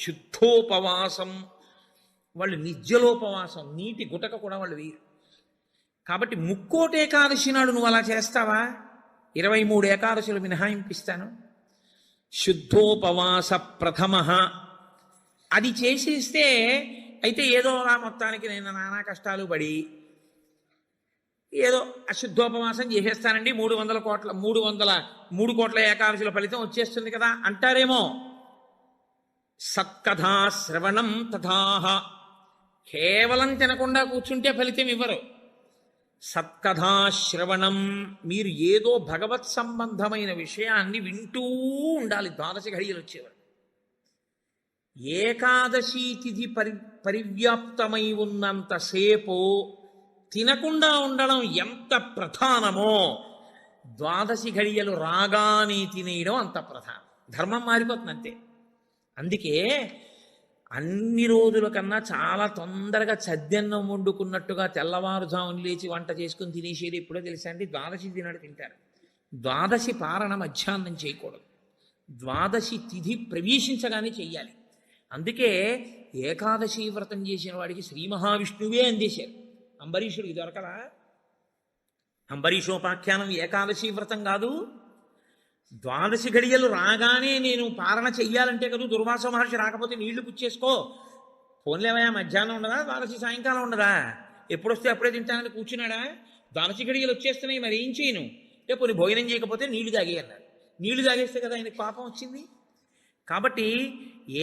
శుద్ధోపవాసం, వాళ్ళు నిత్యలోపవాసం, నీటి గుటక కూడా వాళ్ళు వేయరు. కాబట్టి ముక్కోటి ఏకాదశి నాడు నువ్వు అలా చేస్తావా? 23 ఏకాదశులు మినహాయింపిస్తాను. శుద్ధోపవాస ప్రథమ, అది చేసేస్తే అయితే ఏదో అలా మొత్తానికి నేను నానా కష్టాలు పడి ఏదో అశుద్ధోపవాసం చేసేస్తానండి, 3 కోట్ల ఏకాదశుల ఫలితం వచ్చేస్తుంది కదా అంటారేమో. సత్కథా శ్రవణం తథాహ, కేవలం తినకుండా కూర్చుంటే ఫలితం ఇవ్వరు. సత్కథా శ్రవణం, మీరు ఏదో భగవత్ సంబంధమైన విషయాన్ని వింటూ ఉండాలి. 12 ఘడియలు వచ్చేవారు. ఏకాదశి తిథి పరివ్యాప్తమై ఉన్నంతసేపు తినకుండా ఉండడం ఎంత ప్రధానమో, 12 ఘడియలు రాగానే తినేయడం అంత ప్రధానం. ధర్మం మారిపోతుంది అంతే. అందుకే అన్ని రోజుల కన్నా చాలా తొందరగా చద్దన్నం వండుకున్నట్టుగా తెల్లవారుజామున లేచి వంట చేసుకుని తినేసేది ఎప్పుడో తెలుసా అండి? 12 తినాడు తింటారు. 12 పారణ మధ్యాహ్నం చేయకూడదు. 12 తిథి ప్రవేశించగానే చెయ్యాలి. అందుకే ఏకాదశి వ్రతం చేసిన వాడికి శ్రీ మహావిష్ణువే అందేశారు. అంబరీషుడికి దొరకలా? అంబరీషోపాఖ్యానం ఏకాదశి వ్రతం కాదు. ద్వాదశి ఘడియలు రాగానే నేను పారణ చెయ్యాలంటే కదా, దుర్వాస మహర్షి రాకపోతే నీళ్లు పుచ్చేసుకో, ఫోన్లేవయా మధ్యాహ్నం ఉండదా, ద్వాదశి సాయంకాలం ఉండదా, ఎప్పుడొస్తే అప్పుడే తింటానని కూర్చున్నాడా? ద్వాదశి ఘడియలు వచ్చేస్తున్నాయి, మరి ఏం చేయను అంటే పోనీ భోజనం చేయకపోతే నీళ్లు తాగే అన్నాడు. నీళ్లు తాగేస్తే కదా ఆయనకి పాపం వచ్చింది. కాబట్టి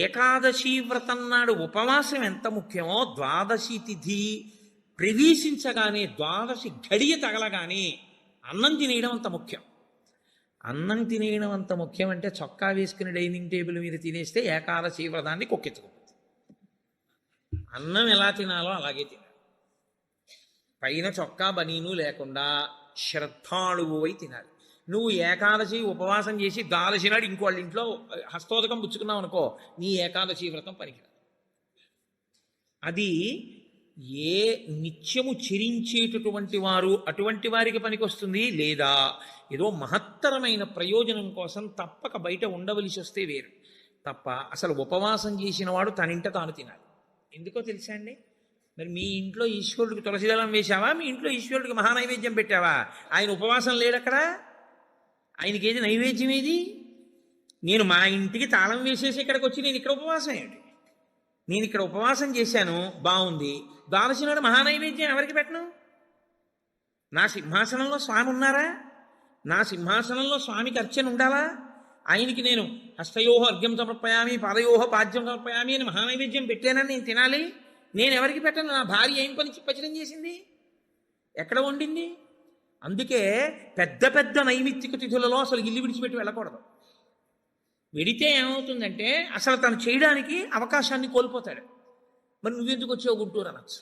ఏకాదశి వ్రతం నాడు ఉపవాసం ఎంత ముఖ్యమో, ద్వాదశి తిథి ప్రవేశించగానే ద్వాదశి ఘడియ తగలగానే అన్నం తినేయడం అంత ముఖ్యం. అన్నం తినేయడం అంత ముఖ్యం అంటే చొక్కా వేసుకుని డైనింగ్ టేబుల్ మీద తినేస్తే ఏకాదశి వ్రతాన్ని కొక్కెత్తుకోవచ్చు. అన్నం ఎలా తినాలో అలాగే తినాలి. పైన చొక్కా బనీను లేకుండా శ్రద్ధాళువు అయి తినాలి. నువ్వు ఏకాదశి ఉపవాసం చేసి ద్వాదశి నాడు ఇంకోళ్ళ ఇంట్లో హస్తోదకం పుచ్చుకున్నావు అనుకో, నీ ఏకాదశి వ్రతం పనికిరాదు. అది ఏ నిత్యము చెరించేటటువంటి వారు అటువంటి వారికి పనికొస్తుంది, లేదా ఏదో మహత్తరమైన ప్రయోజనం కోసం తప్పక బయట ఉండవలసి వస్తే వేరు తప్ప. అసలు ఉపవాసం చేసిన వాడు తనింట తాను తినాలి. ఎందుకో తెలుసా అండి? మరి మీ ఇంట్లో ఈశ్వరుడికి తులసిదళం వేశావా, మీ ఇంట్లో ఈశ్వరుడికి మహానైవేద్యం పెట్టావా? ఆయన ఉపవాసం లేడక్కడ, ఆయనకి ఏది నైవేద్యం ఏది? నేను మా ఇంటికి తాళం వేసేసి ఇక్కడికి వచ్చి నేను ఇక్కడ ఉపవాసం ఏంటి? నేను ఇక్కడ ఉపవాసం చేశాను, బాగుంది, ద్వాదశి నాడు మహానైవేద్యం ఎవరికి పెట్టను? నా సింహాసనంలో స్వామి ఉన్నారా? నా సింహాసనంలో స్వామికి అర్చన ఉండాలా? ఆయనకి నేను హస్తయోహ అర్ఘ్యం సమర్పయామి, పాదయోహ పాద్యం సమర్పయామి అని మహానైవేద్యం పెట్టానని నేను తినాలి. నేను ఎవరికి పెట్టను? నా భార్య ఏం పని పచనం చేసింది, ఎక్కడ వండింది? అందుకే పెద్ద పెద్ద నైమిత్తిక తిథులలో అసలు ఇల్లు విడిచిపెట్టి వెళ్ళకూడదు. వెడితే ఏమవుతుందంటే అసలు తను చేయడానికి అవకాశాన్ని కోల్పోతాడు. మరి నువ్వెందుకు వచ్చావు గుంటూరు అనొచ్చు.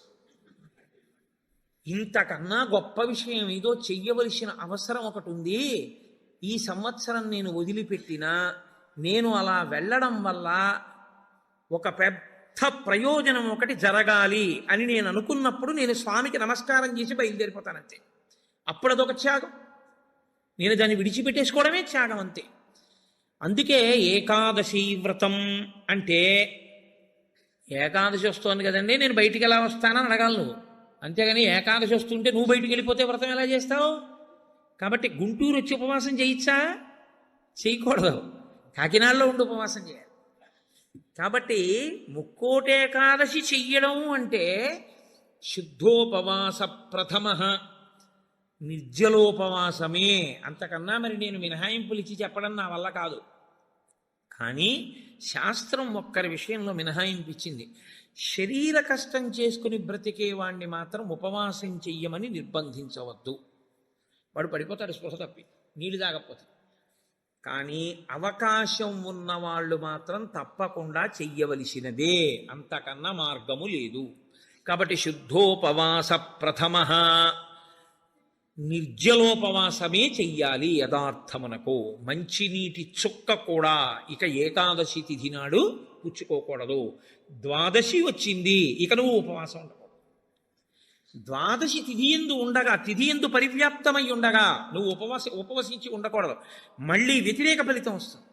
ఇంతకన్నా గొప్ప విషయం ఏదో చెయ్యవలసిన అవసరం ఒకటి ఉంది. ఈ సంవత్సరం నేను వదిలిపెట్టినా నేను అలా వెళ్ళడం వల్ల ఒక పెద్ద ప్రయోజనం ఒకటి జరగాలి అని నేను అనుకున్నప్పుడు నేను స్వామికి నమస్కారం చేసి బయలుదేరిపోతానంతే. అప్పుడు అదొక త్యాగం. నేను దాన్ని విడిచిపెట్టేసుకోవడమే త్యాగం అంతే. అందుకే ఏకాదశి వ్రతం అంటే, ఏకాదశి వస్తోంది కదండి నేను బయటికి ఎలా వస్తానని అడగాలి నువ్వు. అంతేగాని ఏకాదశి వస్తుంటే నువ్వు బయటికి వెళ్ళిపోతే వ్రతం ఎలా చేస్తావు? కాబట్టి గుంటూరు వచ్చి ఉపవాసం చేయొచ్చా? చేయకూడదు. కాకినాడలో ఉండి ఉపవాసం చేయాలి. కాబట్టి ముక్కోటేకాదశి చెయ్యడం అంటే శుద్ధోపవాస ప్రథమ నిర్జలోపవాసమే. అంతకన్నా మరి నేను మినహాయింపులు ఇచ్చి చెప్పడం నా వల్ల కాదు. కానీ శాస్త్రం ఒక్కరి విషయంలో మినహాయింపు ఇచ్చింది. శరీర కష్టం చేసుకుని బ్రతికేవాణ్ణి మాత్రం ఉపవాసం చెయ్యమని నిర్బంధించవద్దు. వాడు పడిపోతాడు స్పృహ తప్పి, నీళ్ళు తాగకపోతే. కానీ అవకాశం ఉన్నవాళ్ళు మాత్రం తప్పకుండా చెయ్యవలసినదే, అంతకన్నా మార్గము లేదు. కాబట్టి శుద్ధోపవాస ప్రథమ నిర్జలోపవాసమే చెయ్యాలి. యథార్థమునకు మంచినీటి చుక్క కూడా ఇక ఏకాదశి తిథి నాడు పుచ్చుకోకూడదు. ద్వాదశి వచ్చింది ఇక నువ్వు ఉపవాసం ఉండకూడదు. ద్వాదశి తిథి ఎందు ఉండగా, తిథి ఎందు పరివ్యాప్తమై ఉండగా నువ్వు ఉపవసించి ఉండకూడదు. మళ్ళీ వ్యతిరేక ఫలితం వస్తుంది.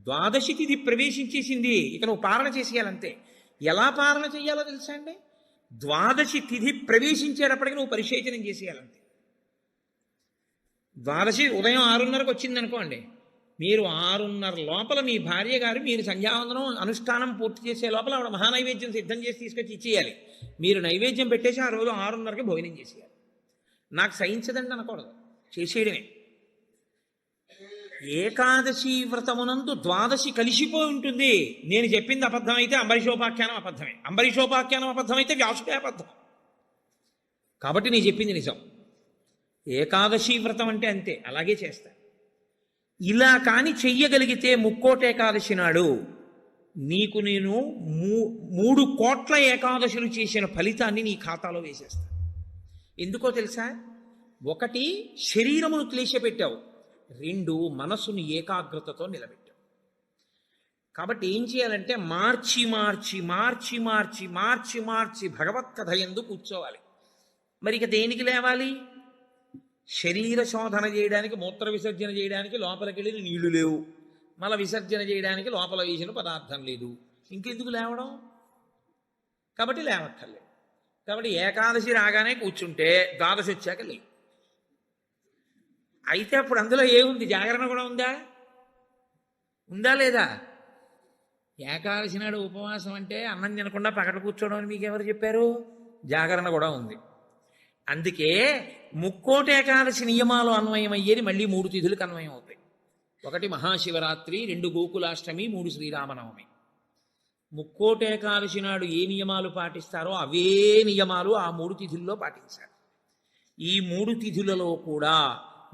ద్వాదశి తిథి ప్రవేశించేసింది, ఇక నువ్వు పారణ చేసేయాలంతే. ఎలా పారణ చేయాలో తెలుసా అండి? ద్వాదశి తిథి ప్రవేశించేటప్పటికి నువ్వు పరిశేచనం చేసేయాలంతే. ద్వాదశి ఉదయం 6:30కు వచ్చిందనుకోండి, మీరు 6:30 లోపల మీ భార్య గారు మీరు సంధ్యావందనం అనుష్ఠానం పూర్తి చేసే లోపల ఆవిడ మహానైవేద్యం సిద్ధం చేసి తీసుకొచ్చి ఇచ్చేయాలి. మీరు నైవేద్యం పెట్టేసి ఆ రోజు 6:30కి భోజనం చేసేయాలి. నాకు సహించదండి అనకూడదు, చేసేయడమే. ఏకాదశి వ్రతమునందు ద్వాదశి కలిసిపోయి ఉంటుంది. నేను చెప్పింది అబద్ధమైతే అంబరీషోపాఖ్యానం అబద్ధమే, అంబరీషోపాఖ్యానం అబద్ధమైతే వ్యాసుడే అబద్ధం. కాబట్టి నేను చెప్పింది నిజం. ఏకాదశి వ్రతం అంటే అంతే, అలాగే చేస్తా. ఇలా కాని చెయ్యగలిగితే ముక్కోటేకాదశి నాడు నీకు నేను 3 కోట్ల ఏకాదశులు చేసిన ఫలితాన్ని నీ ఖాతాలో వేసేస్తా. ఎందుకో తెలుసా? 1 శరీరమును క్లేశపెట్టావు, 2 మనసును ఏకాగ్రతతో నిలబెట్టావు. కాబట్టి ఏం చేయాలంటే మార్చి మార్చి మార్చి మార్చి మార్చి మార్చి భగవత్ కథ యందు కూర్చోవాలి. మరి ఇక దేనికి లేవాలి? శరీర శోధన చేయడానికి, మూత్ర విసర్జన చేయడానికి లోపలికి వెళ్ళి నీళ్లు లేవు, మల విసర్జన చేయడానికి లోపల వేసిన పదార్థం లేదు, ఇంకెందుకు లేవడం? కాబట్టి లేవక్కర్లేదు. కాబట్టి ఏకాదశి రాగానే కూర్చుంటే ద్వాదశి వచ్చాక లేవు. అయితే అప్పుడు అందులో ఏముంది? జాగరణ కూడా ఉందా? ఉందా లేదా? ఏకాదశి నాడు ఉపవాసం అంటే అన్నం తినకుండా పక్కన కూర్చోవడం అని మీకు ఎవరు చెప్పారు? జాగరణ కూడా ఉంది. అందుకే ముక్కోటి ఏకాదశి నియమాలు అన్వయమయ్యేది మళ్ళీ 3 తిథులకు అన్వయం అవుతాయి. 1 మహాశివరాత్రి, 2 గోకులాష్టమి, 3 శ్రీరామనవమి. ముక్కోటి ఏకాదశి నాడు ఏ నియమాలు పాటిస్తారో అవే నియమాలు ఆ 3 తిథుల్లో పాటించాలి. ఈ 3 తిథులలో కూడా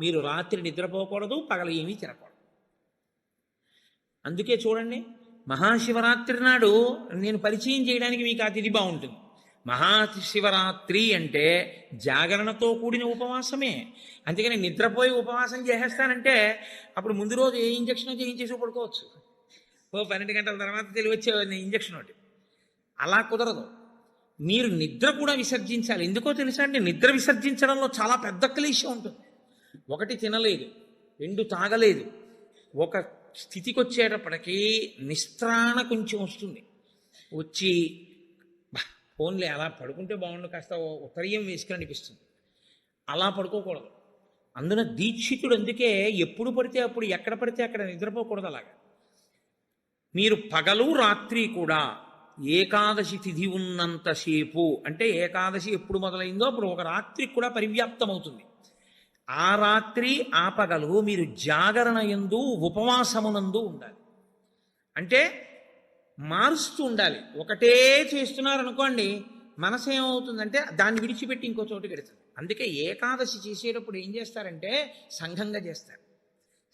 మీరు రాత్రి నిద్రపోకూడదు, పగల ఏమీ తినకూడదు. అందుకే చూడండి, మహాశివరాత్రి నాడు నేను పరిచయం చేయడానికి మీకు ఆ తిథి బాగుంటుంది. మహాశివరాత్రి అంటే జాగరణతో కూడిన ఉపవాసమే. అందుకని నిద్రపోయి ఉపవాసం చేసేస్తానంటే అప్పుడు ముందు రోజు ఏ ఇంజక్షన్ చేయించేసి పడుకోవచ్చు. 12 గంటల తర్వాత తెలివచ్చే ఇంజక్షన్ ఒకటి. అలా కుదరదు. మీరు నిద్ర కూడా విసర్జించాలి. ఎందుకో తెలుసా అండి? నిద్ర విసర్జించడంలో చాలా పెద్ద క్లేశం ఉంటుంది. 1 తినలేదు, 2 తాగలేదు, ఒక స్థితికి వచ్చేటప్పటికీ నిస్త్రాణ కొంచెం వస్తుంది. వచ్చి ఫోన్లే అలా పడుకుంటే బాగుండు, కాస్త ఉత్తరీయం వేసుకుని అనిపిస్తుంది. అలా పడుకోకూడదు. అందున దీక్షితుడు అందుకే ఎప్పుడు పడితే అప్పుడు, ఎక్కడ పడితే అక్కడ నిద్రపోకూడదు. అలాగా మీరు పగలు రాత్రి కూడా ఏకాదశి తిథి ఉన్నంతసేపు, అంటే ఏకాదశి ఎప్పుడు మొదలైందో అప్పుడు ఒక రాత్రికి కూడా పరివ్యాప్తం అవుతుంది. ఆ రాత్రి ఆ పగలు మీరు జాగరణ యందు ఉపవాసమునందు ఉండాలి. అంటే మారుస్తూ ఉండాలి. ఒకటే చేస్తున్నారనుకోండి, మనసు ఏమవుతుందంటే దాన్ని విడిచిపెట్టి ఇంకో చోటుకి వెళుతుంది. అందుకే ఏకాదశి చేసేటప్పుడు ఏం చేస్తారంటే సంఘంగా చేస్తారు.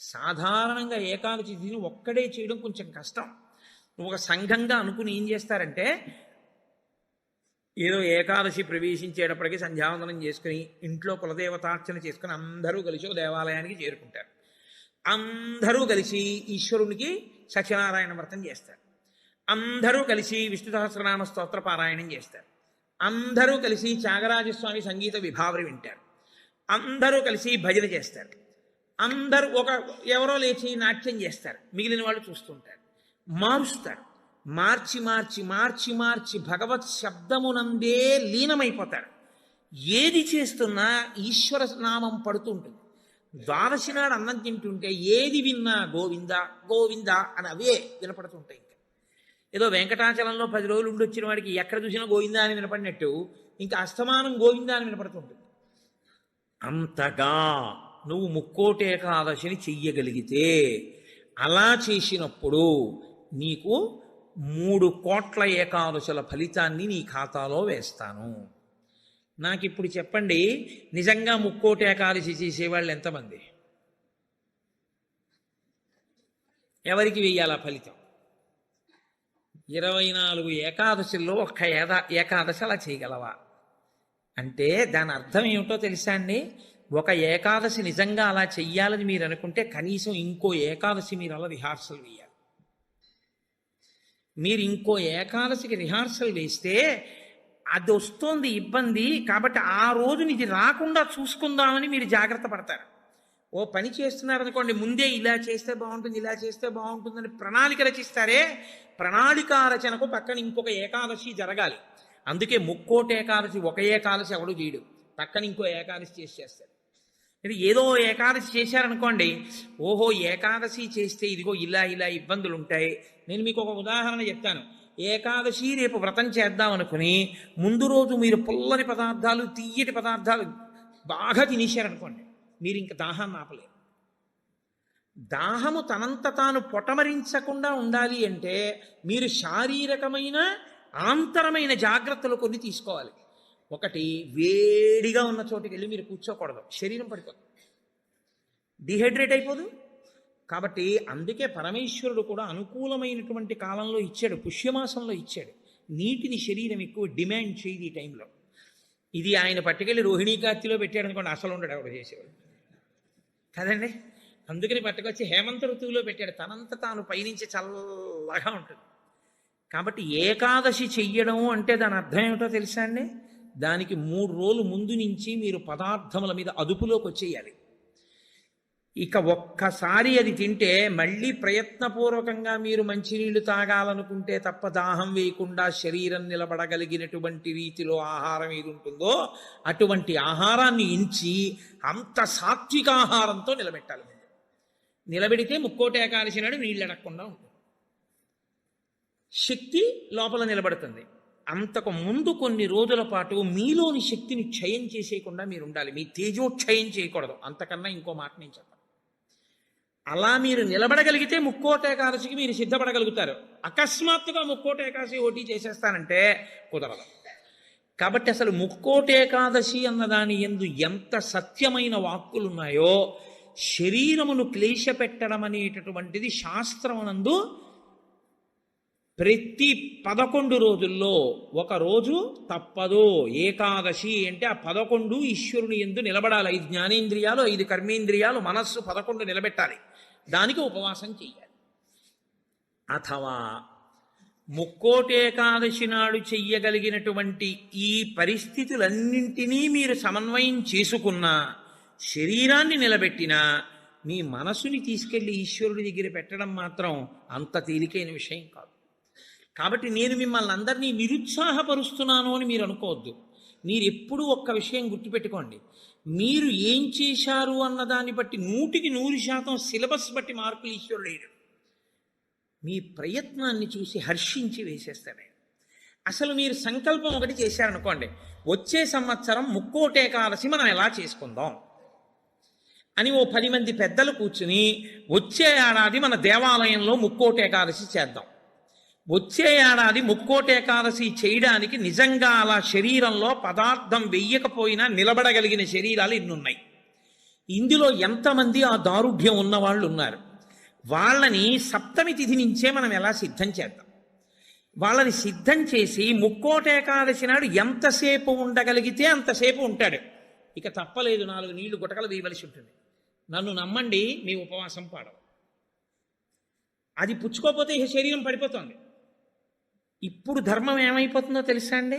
సాధారణంగా ఏకాదశి తిథిని ఒక్కడే చేయడం కొంచెం కష్టం. ఒక సంఘంగా అనుకుని ఏం చేస్తారంటే, ఏదో ఏకాదశి ప్రవేశించేటప్పటికి సంధ్యావందనం చేసుకుని ఇంట్లో కులదేవతార్చన చేసుకుని అందరూ కలిసి ఒక దేవాలయానికి చేరుకుంటారు. అందరూ కలిసి ఈశ్వరునికి సత్యనారాయణ వ్రతం చేస్తారు. అందరూ కలిసి విష్ణు సహస్రనామ స్తోత్ర పారాయణం చేస్తారు. అందరూ కలిసి త్యాగరాజస్వామి సంగీత విభావరి వింటారు. అందరూ కలిసి భజన చేస్తారు. అందరూ ఎవరో లేచి నాట్యం చేస్తారు. మిగిలిన వాళ్ళు చూస్తుంటారు. మారుస్తారు. మార్చి మార్చి మార్చి మార్చి భగవత్ శబ్దమునందే లీనమైపోతాడు. ఏది చేస్తున్నా ఈశ్వర నామం పడుతుంటుంది. ద్వాదశి నాడు అన్నం తింటుంటే ఏది విన్నా గోవింద గోవింద అని అవే వినపడుతుంటాయి. ఇంకా ఏదో వెంకటాచలంలో 10 రోజులు ఉండి వచ్చిన వాడికి ఎక్కడ చూసినా గోవింద అని వినపడినట్టు ఇంకా అస్తమానం గోవింద అని వినపడుతుంటుంది. అంతగా నువ్వు ముక్కోటి ఏకాదశిని చెయ్యగలిగితే, అలా చేసినప్పుడు నీకు 3 కోట్ల ఏకాదశుల ఫలితాన్ని నీ ఖాతాలో వేస్తాను. నాకు ఇప్పుడు చెప్పండి, నిజంగా ముక్కోటి ఏకాదశి చేసేవాళ్ళు ఎంతమంది? ఎవరికి వెయ్యాలా ఫలితం? 24 ఏకాదశుల్లో ఒక్క ఏకాదశి అలా చేయగలవా అంటే దాని అర్థం ఏమిటో తెలుసా అండి? ఒక ఏకాదశి నిజంగా అలా చెయ్యాలని మీరు అనుకుంటే కనీసం ఇంకో ఏకాదశి మీరు అలా రిహార్సల్ వేయాలి. మీరు ఇంకో ఏకాదశికి రిహార్సల్ వేస్తే అది వస్తోంది ఇబ్బంది, కాబట్టి ఆ రోజుని ఇది రాకుండా చూసుకుందామని మీరు జాగ్రత్త పడతారు. ఓ పని చేస్తున్నారనుకోండి, ముందే ఇలా చేస్తే బాగుంటుంది, ఇలా చేస్తే బాగుంటుందని ప్రణాళిక రచిస్తారే, ప్రణాళిక రచనకు పక్కన ఇంకొక ఏకాదశి జరగాలి. అందుకే ముక్కోటి ఏకాదశి ఒక ఏకాదశి ఎవడు చేయడు, పక్కన ఇంకో ఏకాదశి చేస్తారు. ఇది ఏదో ఏకాదశి చేశారనుకోండి, ఓహో ఏకాదశి చేస్తే ఇదిగో ఇలా ఇలా ఇబ్బందులు ఉంటాయి. నేను మీకు ఒక ఉదాహరణ చెప్తాను. ఏకాదశి రేపు వ్రతం చేద్దాం అనుకుని ముందు రోజు మీరు పుల్లని పదార్థాలు, తీయటి పదార్థాలు బాగా తినేశారనుకోండి, మీరు ఇంక దాహాన్ని ఆపలేరు. దాహము తనంత తాను పొటమరించకుండా ఉండాలి అంటే మీరు శారీరకమైన ఆంతరమైన జాగ్రత్తలు కొన్ని తీసుకోవాలి. ఒకటి, వేడిగా ఉన్న చోటుకి వెళ్ళి మీరు కూర్చోకూడదు, శరీరం పడిపోతుంది, డిహైడ్రేట్ అయిపోదు. కాబట్టి అందుకే పరమేశ్వరుడు కూడా అనుకూలమైనటువంటి కాలంలో ఇచ్చాడు, పుష్యమాసంలో ఇచ్చాడు. నీటిని శరీరం ఎక్కువ డిమాండ్ చేయదు ఈ టైంలో. ఇది ఆయన పట్టుకెళ్ళి రోహిణీ కార్తీలో పెట్టాడు అనుకోండి, అసలు ఉండడు ఎవరు చేసేవాడు కదండి. అందుకని పట్టుకొచ్చి హేమంత ఋతువులో పెట్టాడు, తనంత తాను పైనుంచి చల్లగా ఉంటుంది. కాబట్టి ఏకాదశి చెయ్యడం అంటే దాని అర్థం ఏమిటో తెలుసా అండి? దానికి 3 రోజులు ముందు నుంచి మీరు పదార్థముల మీద అదుపులోకి వచ్చేయాలి. ఇక ఒక్కసారి అది తింటే మళ్ళీ ప్రయత్నపూర్వకంగా మీరు మంచినీళ్లు తాగాలనుకుంటే తప్ప దాహం వేయకుండా శరీరం నిలబడగలిగినటువంటి రీతిలో ఆహారం ఏది ఉంటుందో అటువంటి ఆహారాన్ని ఎంచి అంత సాత్విక ఆహారంతో నిలబెట్టాలి. నిలబెడితే ముక్కోటి ఏకాదశి నాడు నీళ్ళు అడగకుండా ఉంటుంది, శక్తి లోపల నిలబడుతుంది. అంతకు ముందు కొన్ని రోజుల పాటు మీలోని శక్తిని క్షయం చేసేయకుండా మీరు ఉండాలి. మీ తేజోక్షయం చేయకూడదు. అంతకన్నా ఇంకో మాట నేను చెప్పను. అలా మీరు నిలబడగలిగితే ముక్కోటి ఏకాదశికి మీరు సిద్ధపడగలుగుతారు. అకస్మాత్తుగా ముక్కోటి ఏకాదశి ఓటీ చేసేస్తానంటే కుదరదు. కాబట్టి అసలు ముక్కోటి ఏకాదశి అన్నదాని యందు ఎంత సత్యమైన వాక్కులున్నాయో, శరీరమును క్లేశపెట్టడం అనేటటువంటిది శాస్త్రమునందు ప్రతి 11 రోజుల్లో ఒక రోజు తప్పదు. ఏకాదశి అంటే ఆ 11 ఈశ్వరుని యందు నిలబడాలి. 5 జ్ఞానేంద్రియాలు, 5 కర్మేంద్రియాలు, మనస్సు 11 నిలబెట్టాలి. దానికి ఉపవాసం చెయ్యాలి. అథవా ముక్కోటి ఏకాదశి నాడు చెయ్యగలిగినటువంటి ఈ పరిస్థితులన్నింటినీ మీరు సమన్వయం చేసుకున్నా, శరీరాన్ని నిలబెట్టినా, మీ మనసుని తీసుకెళ్లి ఈశ్వరుడి దగ్గర పెట్టడం మాత్రం అంత తేలికైన విషయం కాదు. కాబట్టి నేను మిమ్మల్ని అందరినీ నిరుత్సాహపరుస్తున్నాను అని మీరు అనుకోవద్దు. మీరు ఎప్పుడూ ఒక్క విషయం గుర్తుపెట్టుకోండి, మీరు ఏం చేశారు అన్నదాన్ని బట్టి 100% సిలబస్ బట్టి మార్కులు ఈశ్వరుడు వేయడు. మీ ప్రయత్నాన్ని చూసి హర్షించి వేసేస్తాడు. అసలు మీరు సంకల్పం ఒకటి చేశారనుకోండి, వచ్చే సంవత్సరం ముక్కోటి ఏకాదశి మనం ఎలా చేసుకుందాం అని ఓ 10 మంది పెద్దలు కూర్చుని, వచ్చే ఏడాది మన దేవాలయంలో ముక్కోటి ఏకాదశి చేద్దాం, వచ్చే ఏడాది ముక్కోటి ఏకాదశి చేయడానికి నిజంగా అలా శరీరంలో పదార్థం వెయ్యకపోయినా నిలబడగలిగిన శరీరాలు ఇన్నున్నాయి. ఇందులో ఎంతమంది ఆ దారుఢ్యం ఉన్నవాళ్ళు ఉన్నారు? వాళ్ళని సప్తమి తిథి నుంచే మనం ఎలా సిద్ధం చేద్దాం. వాళ్ళని సిద్ధం చేసి ముక్కోటి ఏకాదశి నాడు ఎంతసేపు ఉండగలిగితే అంతసేపు ఉంటాడు. ఇక తప్పలేదు, 4 నీళ్లు గుటకలు వేయవలసి ఉంటుంది. నన్ను నమ్మండి, మీ ఉపవాసం పాడవు. అది పుచ్చుకోకపోతే ఇక శరీరం పడిపోతుంది. ఇప్పుడు ధర్మం ఏమైపోతుందో తెలుసా అండి?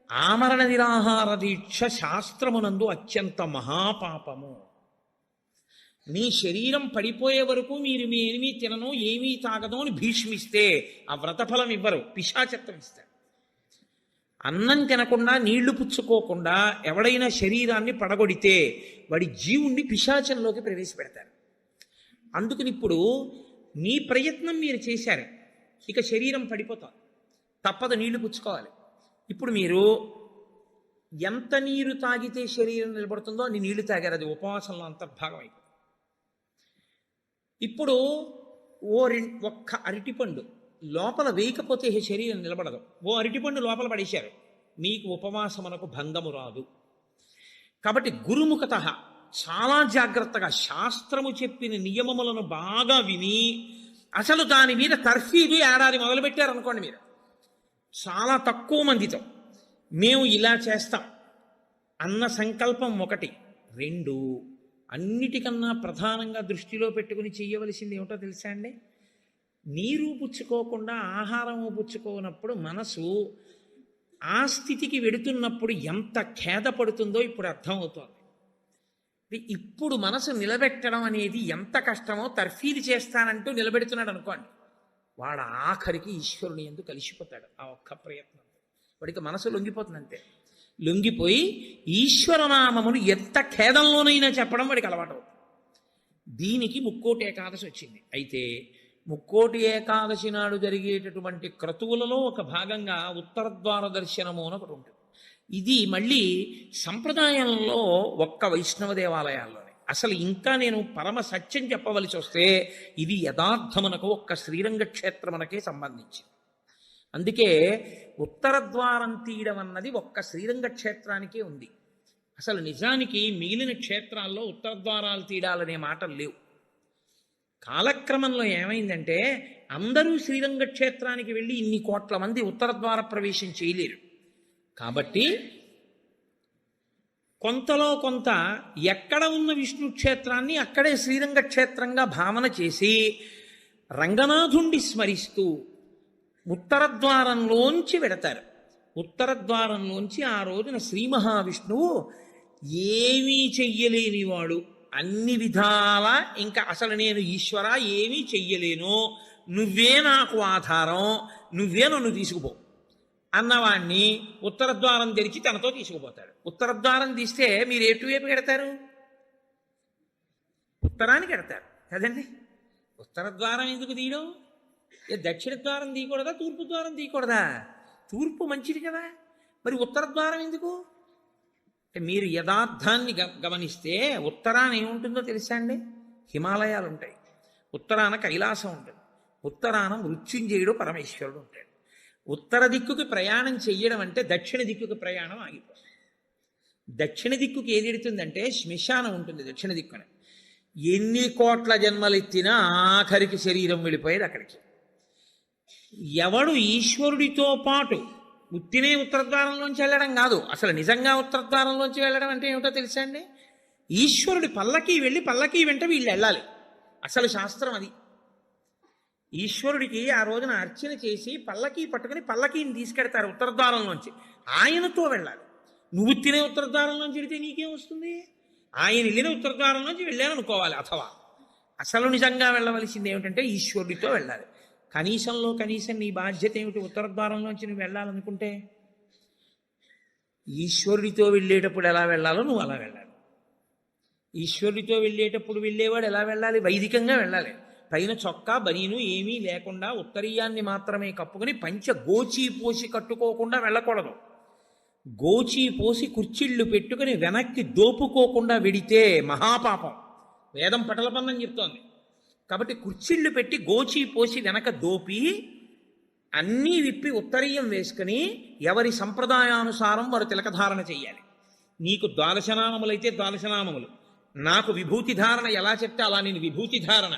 ఆమరణ నిరాహార దీక్ష శాస్త్రమునందు అత్యంత మహాపాపము. మీ శరీరం పడిపోయే వరకు మీరు మీ ఏమీ తినను, ఏమీ తాగదు అని భీష్మిస్తే ఆ వ్రతఫలం ఇవ్వరు, పిశాచత్వం ఇస్తారు. అన్నం తినకుండా నీళ్లు పుచ్చుకోకుండా ఎవడైనా శరీరాన్ని పడగొడితే వాడి జీవుణ్ణి పిశాచంలోకి ప్రవేశపెడతారు. అందుకని ఇప్పుడు మీ ప్రయత్నం మీరు చేశారు, ఇక శరీరం పడిపోతారు, తప్పదు, నీళ్లు పుచ్చుకోవాలి. ఇప్పుడు మీరు ఎంత నీరు తాగితే శరీరం నిలబడుతుందో అన్ని నీళ్లు తాగారు, అది ఉపవాసంలో అంతర్భాగం అయిపోతుంది. ఇప్పుడు ఒక్క అరటిపండు లోపల వేయకపోతే శరీరం నిలబడదు. ఓ అరటిపండు లోపల పడేశారు, మీకు ఉపవాసమునకు భంగము రాదు. కాబట్టి గురుముఖత చాలా జాగ్రత్తగా శాస్త్రము చెప్పిన నియమములను బాగా విని, అసలు దాని మీద తర్ఫీదు ఏడాది మొదలుపెట్టారనుకోండి, మీరు చాలా తక్కువ మందితో మేము ఇలా చేస్తాం అన్న సంకల్పం 1. 2, అన్నిటికన్నా ప్రధానంగా దృష్టిలో పెట్టుకుని చెయ్యవలసింది ఏమిటో తెలుసా అండి? నీరు పుచ్చుకోకుండా ఆహారము పుచ్చుకోనప్పుడు మనసు ఆ స్థితికి వెడుతున్నప్పుడు ఎంత ఖేదపడుతుందో ఇప్పుడు అర్థమవుతోంది. ఇప్పుడు మనసు నిలబెట్టడం అనేది ఎంత కష్టమో తర్ఫీదు చేస్తానంటూ నిలబెడుతున్నాడు అనుకోండి, వాడు ఆఖరికి ఈశ్వరుని యందు కలిసిపోతాడు. ఆ ఒక్క ప్రయత్నం వాడికి మనసు లొంగిపోతుంది. అంతే, లొంగిపోయి ఈశ్వరనామమును ఎంత ఖేదంలోనైనా చెప్పడం వాడికి అలవాటు అవుతుంది. దీనికి ముక్కోటి ఏకాదశి వచ్చింది. అయితే ముక్కోటి ఏకాదశి నాడు జరిగేటటువంటి క్రతువులలో ఒక భాగంగా ఉత్తరద్వార దర్శనము అని ఒకటి ఉంటుంది. ఇది మళ్ళీ సంప్రదాయంలో ఒక్క వైష్ణవ దేవాలయాల్లోనే. అసలు ఇంకా నేను పరమ సత్యం చెప్పవలసి వస్తే ఇది యథార్థమునకు ఒక్క శ్రీరంగ క్షేత్రమునకే సంబంధించింది. అందుకే ఉత్తర ద్వారం తీయడం అన్నది ఒక్క శ్రీరంగ క్షేత్రానికే ఉంది. అసలు నిజానికి మిగిలిన క్షేత్రాల్లో ఉత్తర ద్వారాలు తీయాలనే మాటలు లేవు. కాలక్రమంలో ఏమైందంటే అందరూ శ్రీరంగ క్షేత్రానికి వెళ్ళి ఇన్ని కోట్ల మంది ఉత్తర ద్వార ప్రవేశం చేయలేరు. కాబట్టి కొంతలో కొంత ఎక్కడ ఉన్న విష్ణు క్షేత్రాన్ని అక్కడే శ్రీరంగ క్షేత్రంగా భావన చేసి రంగనాథుణ్ణి స్మరిస్తూ ఉత్తర ద్వారంలోంచి వెడతారు. ఉత్తర ద్వారంలోంచి ఆ రోజున శ్రీ మహావిష్ణువు ఏమీ చెయ్యలేనివాడు అన్ని విధాల ఇంకా అసలు నేను ఈశ్వర ఏమీ చెయ్యలేను, నువ్వే నాకు ఆధారం, నువ్వే నన్ను తీసుకుపో అన్నవాణ్ణి ఉత్తర ద్వారం తెరిచి తనతో తీసుకుపోతాడు. ఉత్తర ద్వారం తీస్తే మీరు ఎటువైపు కడతారు? ఉత్తరానికి కడతారు కదండి. ఉత్తర ద్వారం ఎందుకు తీయడం? దక్షిణ ద్వారం తీయకూడదా, తూర్పు ద్వారం తీయకూడదా? తూర్పు మంచిది కదా, మరి ఉత్తర ద్వారం ఎందుకు? అంటే మీరు యథార్థాన్ని గమనిస్తే ఉత్తరాన ఏముంటుందో తెలుసా అండి? హిమాలయాలు ఉంటాయి, ఉత్తరాన కైలాసం ఉంటుంది, ఉత్తరాన మృత్యుంజయుడు పరమేశ్వరుడు ఉంటాడు. ఉత్తర దిక్కుకి ప్రయాణం చెయ్యడం అంటే దక్షిణ దిక్కుకి ప్రయాణం ఆగిపోతుంది. దక్షిణ దిక్కుకి ఏది ఎడుతుందంటే శ్మశానం ఉంటుంది దక్షిణ దిక్కున. ఎన్ని కోట్ల జన్మలెత్తినా ఆఖరికి శరీరం వెళ్ళిపోయేది అక్కడికి. ఎవడు ఈశ్వరుడితో పాటు ఉత్తినే ఉత్తరద్వారంలోంచి వెళ్ళడం కాదు, అసలు నిజంగా ఉత్తరద్వారంలోంచి వెళ్ళడం అంటే ఏమిటో తెలుసా అండి? ఈశ్వరుడి పల్లకి వెళ్ళి పల్లకి వెంట వీళ్ళు వెళ్ళాలి. అసలు శాస్త్రం అది. ఈశ్వరుడికి ఆ రోజున అర్చన చేసి పల్లకి పట్టుకుని పల్లకీని తీసుకెడతారు ఉత్తరద్వారంలోంచి, ఆయనతో వెళ్ళాలి. నువ్వు తినే ఉత్తరద్వారంలోంచి వెళితే నీకేం వస్తుంది? ఆయన వెళ్ళిన ఉత్తరద్వారంలోంచి వెళ్ళాను అనుకోవాలి. అథవా అసలు నిజంగా వెళ్ళవలసింది ఏమిటంటే ఈశ్వరుడితో వెళ్ళాలి. కనీసంలో కనీసం నీ బాధ్యత ఏమిటి? ఉత్తరద్వారంలోంచి నువ్వు వెళ్ళాలనుకుంటే ఈశ్వరుడితో వెళ్ళేటప్పుడు ఎలా వెళ్ళాలో నువ్వు అలా వెళ్ళాలి. ఈశ్వరుడితో వెళ్ళేటప్పుడు వెళ్ళేవాడు ఎలా వెళ్ళాలి? వైదికంగా వెళ్ళాలి. పైన చొక్కా బనీను ఏమీ లేకుండా ఉత్తరీయాన్ని మాత్రమే కప్పుకొని పంచ గోచి పోసి కట్టుకోకుండా వెళ్ళకూడదు. గోచి పోసి కుర్చీళ్ళు పెట్టుకుని వెనక్కి దోపుకోకుండా వెడితే మహాపాపం. వేదం పటలపందని చెప్తోంది. కాబట్టి కుర్చీళ్ళు పెట్టి గోచి పోసి వెనక దోపి అన్నీ విప్పి ఉత్తరీయం వేసుకుని ఎవరి సంప్రదాయానుసారం వారు తిలకధారణ చెయ్యాలి. నీకు ద్వాదశనామములైతే ద్వాదశనామములు, నాకు విభూతి ధారణ ఎలా చెప్తే అలా నేను విభూతి ధారణ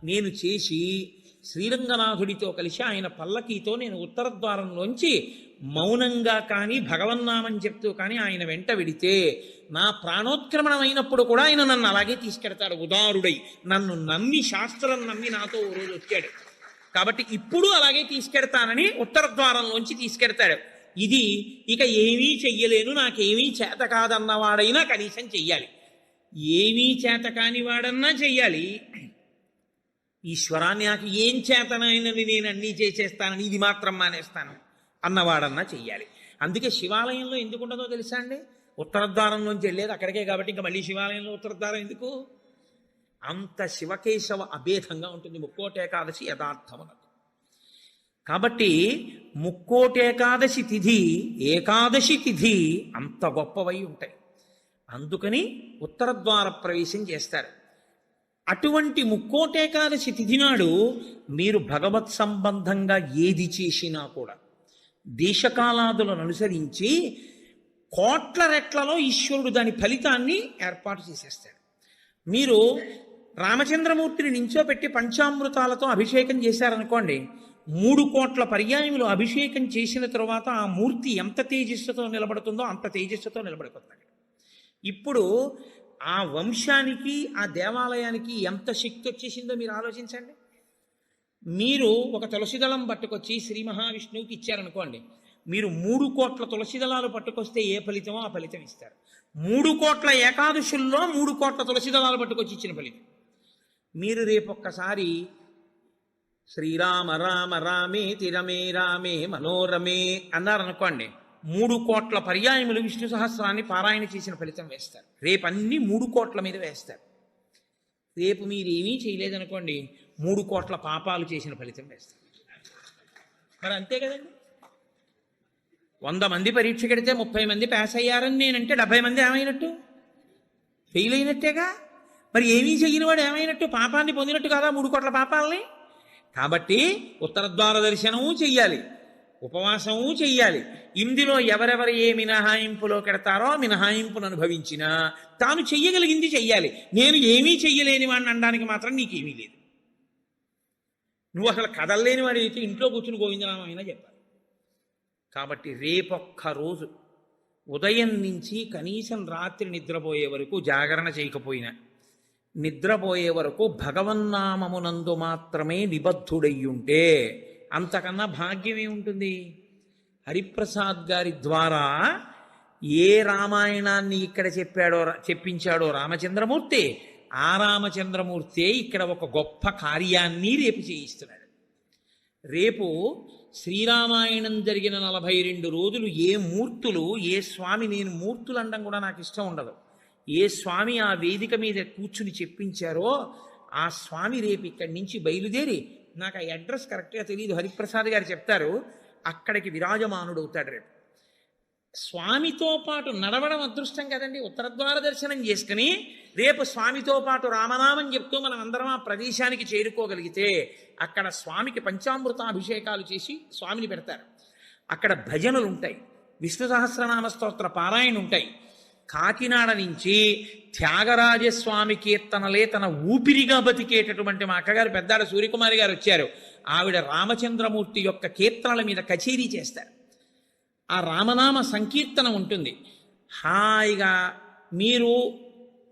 నేను చేసి శ్రీరంగనాథుడితో కలిసి ఆయన పల్లకీతో నేను ఉత్తరద్వారంలోంచి మౌనంగా కానీ భగవన్నామం చెప్తూ కానీ ఆయన వెంట వెడితే నా ప్రాణోత్క్రమణం అయినప్పుడు కూడా ఆయన నన్ను అలాగే తీసుకెడతాడు. ఉదారుడై నన్ను నమ్మి, శాస్త్రం నమ్మి నాతో ఓ రోజు వచ్చాడు. కాబట్టి ఇప్పుడు అలాగే తీసుకెడతానని ఉత్తరద్వారంలోంచి తీసుకెడతాడు. ఇది ఇక ఏమీ చెయ్యలేను, నాకేమీ చేత కాదన్నవాడైనా కనీసం చెయ్యాలి. ఏమీ చేత కాని వాడన్నా చెయ్యాలి. ఈశ్వరాన్ని నాకు ఏం చేతనైనని నేను అన్నీ చేసేస్తానని ఇది మాత్రం మానేస్తాను అన్నవాడన్నా చెయ్యాలి. అందుకే శివాలయంలో ఎందుకు ఉండదో తెలుసా అండి? ఉత్తరద్వారంలోంచి వెళ్ళేది అక్కడికే కాబట్టి ఇంకా మళ్ళీ శివాలయంలో ఉత్తరద్వారం ఎందుకు? అంత శివకేశవ అభేదంగా ఉంటుంది ముక్కోటేకాదశి యథార్థమునకు. కాబట్టి ముక్కోటేకాదశి తిథి, ఏకాదశి తిథి అంత గొప్పవై ఉంటాయి. అందుకని ఉత్తరద్వార ప్రవేశం చేస్తారు. అటువంటి ముక్కోటేకాదశి తిథి నాడు మీరు భగవత్ సంబంధంగా ఏది చేసినా కూడా దేశకాలాదులను అనుసరించి కోట్ల రెట్లలో ఈశ్వరుడు దాని ఫలితాన్ని ఏర్పాటు చేసేస్తాడు. మీరు రామచంద్రమూర్తిని నించోపెట్టి పంచామృతాలతో అభిషేకం చేశారనుకోండి, 3 కోట్ల పర్యాయములు అభిషేకం చేసిన తరువాత ఆ మూర్తి ఎంత తేజస్సుతో నిలబడుతుందో అంత తేజస్సుతో నిలబడిపోతాడు. ఇప్పుడు ఆ వంశానికి ఆ దేవాలయానికి ఎంత శక్తి వచ్చేసిందో మీరు ఆలోచించండి. మీరు ఒక తులసిదళం పట్టుకొచ్చి శ్రీ మహావిష్ణువుకి ఇచ్చారనుకోండి, మీరు 3 కోట్ల తులసిదళాలు పట్టుకొస్తే ఏ ఫలితమో ఆ ఫలితం ఇస్తారు. 3 కోట్ల ఏకాదశుల్లో 3 కోట్ల తులసిదళాలు పట్టుకొచ్చి ఇచ్చిన ఫలితం. మీరు రేపొక్కసారి శ్రీరామ రామ రామే తిరమే రామే మనోరమే అన్నారనుకోండి, 3 కోట్ల పర్యాయములు విష్ణు సహస్రాన్ని పారాయణ చేసిన ఫలితం వేస్తారు. రేపు అన్ని 3 కోట్ల మీద వేస్తారు. రేపు మీరు ఏమీ చేయలేదనుకోండి, 3 కోట్ల పాపాలు చేసిన ఫలితం వేస్తారు. మరి అంతే కదండి. 100 మంది పరీక్ష కడితే 30 మంది పాస్ అయ్యారని నేనంటే 70 మంది ఏమైనట్టు? ఫెయిల్ అయినట్టేగా. మరి ఏమీ చెయ్యని వాడు ఏమైనట్టు? పాపాన్ని పొందినట్టు కదా 3 కోట్ల పాపాలని. కాబట్టి ఉత్తరద్వార దర్శనము చెయ్యాలి, ఉపవాసము చెయ్యాలి. ఇందులో ఎవరెవరు ఏ మినహాయింపులో కెడతారో మినహాయింపును అనుభవించినా తాను చెయ్యగలిగింది చెయ్యాలి. నేను ఏమీ చెయ్యలేని వాడిని అనడానికి మాత్రం నీకేమీ లేదు. నువ్వు అసలు కదలలేని వాడి అయితే ఇంట్లో కూర్చుని గోవిందనామైనా చెప్పాలి. కాబట్టి రేపొక్క రోజు ఉదయం నుంచి కనీసం రాత్రి నిద్రపోయే వరకు జాగరణ చేయకపోయినా నిద్రపోయే వరకు భగవన్నామమునందు మాత్రమే నిబద్ధుడయ్యుంటే అంతకన్నా భాగ్యం ఏముంటుంది? హరిప్రసాద్ గారి ద్వారా ఏ రామాయణాన్ని ఇక్కడ చెప్పించాడో రామచంద్రమూర్తి, ఆ రామచంద్రమూర్తే ఇక్కడ ఒక గొప్ప కార్యాన్ని రేపు చేయిస్తున్నాడు. రేపు శ్రీరామాయణం జరిగిన 42 రోజులు ఏ మూర్తులు, ఏ స్వామి, నేను మూర్తులు అనడం కూడా నాకు ఇష్టం ఉండదు, ఏ స్వామి ఆ వేదిక మీద కూర్చుని చెప్పించారో ఆ స్వామి రేపు ఇక్కడి నుంచి బయలుదేరి, నాకు ఆ అడ్రస్ కరెక్ట్గా తెలియదు, హరిప్రసాద్ గారు చెప్తారు, అక్కడికి విరాజమానుడు అవుతాడు రేపు. స్వామితో పాటు నడవడం అదృష్టం కదండి. ఉత్తరద్వార దర్శనం చేసుకుని రేపు స్వామితో పాటు రామనామం చెప్తూ మనం అందరం ఆ ప్రదేశానికి చేరుకోగలిగితే అక్కడ స్వామికి పంచామృతాభిషేకాలు చేసి స్వామిని పెడతారు. అక్కడ భజనలు ఉంటాయి, విష్ణు సహస్రనామ స్తోత్ర పారాయణ ఉంటాయి. కాకినాడ నుంచి త్యాగరాజస్వామి కీర్తనలే తన ఊపిరిగా బతికేటటువంటి మా అక్కగారు పెద్దాడ సూర్యకుమారి గారు వచ్చారు. ఆవిడ రామచంద్రమూర్తి యొక్క కీర్తనల మీద కచేరీ చేస్తారు. ఆ రామనామ సంకీర్తన ఉంటుంది. హాయిగా మీరు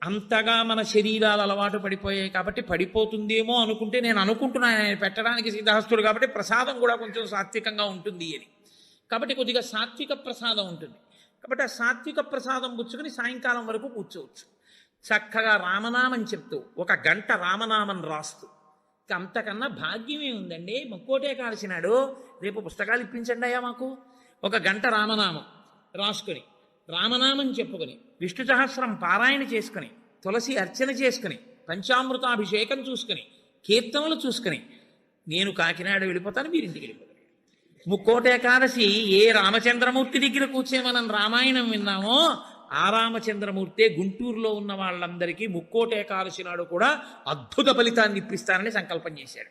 అంతగా మన శరీరాలు అలవాటు పడిపోయాయి కాబట్టి పడిపోతుందేమో అనుకుంటే, నేను అనుకుంటున్నాను ఆయన పెట్టడానికి సిద్ధహస్తుడు కాబట్టి ప్రసాదం కూడా కొంచెం సాత్వికంగా ఉంటుంది అని, కాబట్టి కొద్దిగా సాత్విక ప్రసాదం ఉంటుంది. కాబట్టి ఆ సాత్విక ప్రసాదం పుచ్చుకొని సాయంకాలం వరకు కూర్చోవచ్చు. చక్కగా రామనామం చెప్తూ 1 గంట రామనామం రాస్తూ, అంతకన్నా భాగ్యమే ఉందండి. ముక్కోటే కాల్సినాడు, రేపు పుస్తకాలు ఇప్పించండి అయ్యా మాకు. 1 గంట రామనామం రాసుకొని, రామనామం చెప్పుకొని, విష్ణు సహస్రం పారాయణ చేసుకుని, తులసి అర్చన చేసుకుని, పంచామృతాభిషేకం చూసుకుని, కీర్తనలు చూసుకుని, నేను కాకినాడ వెళ్ళిపోతాను, మీరు ఇంటికి వెళ్ళిపోతారు. ముక్కోట ఏకాదశి ఏ రామచంద్రమూర్తి దగ్గర కూర్చొని మనం రామాయణం విన్నామో ఆ రామచంద్రమూర్తే గుంటూరులో ఉన్న వాళ్ళందరికీ ముక్కోట ఏకాదశి నాడు కూడా అద్భుత ఫలితాన్ని ఇప్పిస్తానని సంకల్పం చేశాడు.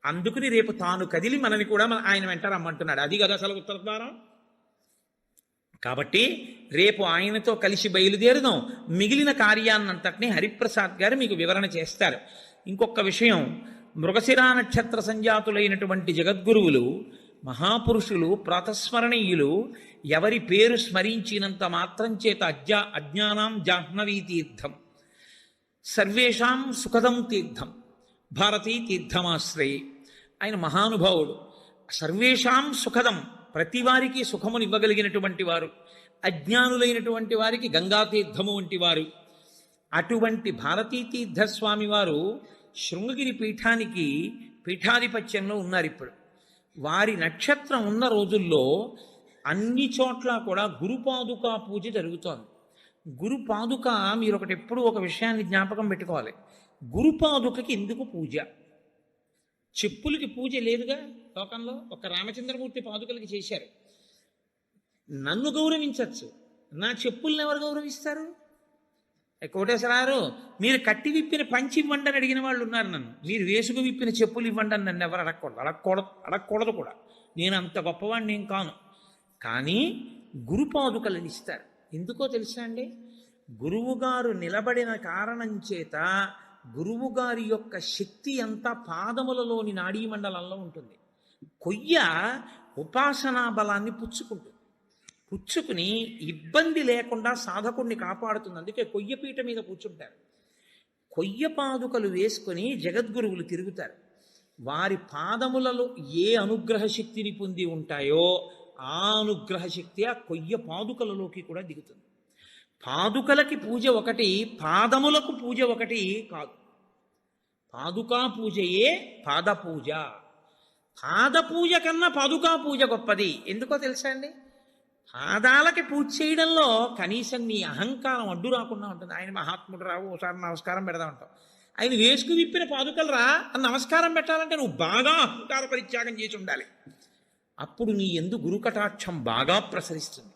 అందుకని రేపు తాను కదిలి మనని కూడా ఆయన వెంట రమ్మంటున్నాడు. అది కదా అసలు ఉత్తరద్వారం. కాబట్టి రేపు ఆయనతో కలిసి బయలుదేరుదాం. మిగిలిన కార్యాన్నంతటినీ హరిప్రసాద్ గారు మీకు వివరణ చేస్తారు. ఇంకొక విషయం, మృగశిరా నక్షత్ర సంజాతులైనటువంటి జగద్గురువులు, మహాపురుషులు, ప్రాతస్మరణీయులు ఎవరి పేరు స్మరించినంత మాత్రం చేత అజ్ఞానాం జాహ్నవీ తీర్థం, సర్వేషాం సుఖదం తీర్థం, భారతీ తీర్థమాశ్రయి. ఆయన మహానుభావుడు. సర్వేషాం సుఖదం, ప్రతి వారికి సుఖమునివ్వగలిగినటువంటి వారు, అజ్ఞానులైనటువంటి వారికి గంగాతీర్థము వంటి వారు. అటువంటి భారతీ తీర్థస్వామి వారు శృంగగిరి పీఠానికి పీఠాధిపత్యంలో ఉన్నారు ఇప్పుడు. వారి నక్షత్రం ఉన్న రోజుల్లో అన్ని చోట్ల కూడా గురుపాదుకా పూజ జరుగుతోంది. గురుపాదుక, మీరు ఒకటి ఎప్పుడు ఒక విషయాన్ని జ్ఞాపకం పెట్టుకోవాలి. గురుపాదుకకి ఎందుకు పూజ? చెప్పులకి పూజ లేదుగా లోకంలో. ఒక రామచంద్రమూర్తి పాదుకలకి చేశారు. నన్ను గౌరవించవచ్చు, నా చెప్పుల్ని ఎవరు గౌరవిస్తారు? కోటేశ్వరారు, మీరు కట్టి విప్పిన పంచి ఇవ్వండి అని అడిగిన వాళ్ళు ఉన్నారు నన్ను. మీరు వేసుకు విప్పిన చెప్పులు ఇవ్వండి అని నన్ను ఎవరు అడగకూడదు కూడా. నేను అంత గొప్పవాడిని ఏం కాను. కానీ గురుపాదుకలను ఇస్తారు. ఎందుకో తెలుసా అండి? గురువుగారు నిలబడిన కారణం చేత గురువుగారి యొక్క శక్తి అంతా పాదములలోని నాడీ మండలంలో ఉంటుంది. కొయ్య ఉపాసనా బలాన్ని పుచ్చుకుని ఇబ్బంది లేకుండా సాధకుడిని కాపాడుతుంది. అందుకే కొయ్యపీట మీద కూర్చుంటారు. కొయ్య పాదుకలు వేసుకొని జగద్గురువులు తిరుగుతారు. వారి పాదములలో ఏ అనుగ్రహ శక్తిని పొంది ఉంటాయో ఆ అనుగ్రహ శక్తి ఆ కొయ్య పాదుకలలోకి కూడా దిగుతుంది. పాదుకలకి పూజ ఒకటి, పాదములకు పూజ ఒకటి కాదు. పాదుకా పూజయే పాదపూజ. పాదపూజ కన్నా పాదుకా పూజ గొప్పది. ఎందుకో తెలుసా అండి? పాదాలకి పూజ చేయడంలో కనీసం నీ అహంకారం అడ్డు రాకుండా ఉంటుంది. ఆయన మహాత్ముడు రావు, ఒకసారి నమస్కారం పెడదా ఉంటావు. ఆయన వేసుకు విప్పిన పాదుకలు రా అని నమస్కారం పెట్టాలంటే నువ్వు బాగా అహంకార పరిత్యాగం చేసి ఉండాలి. అప్పుడు నీ యందు గురుకటాక్షం బాగా ప్రసరిస్తుంది.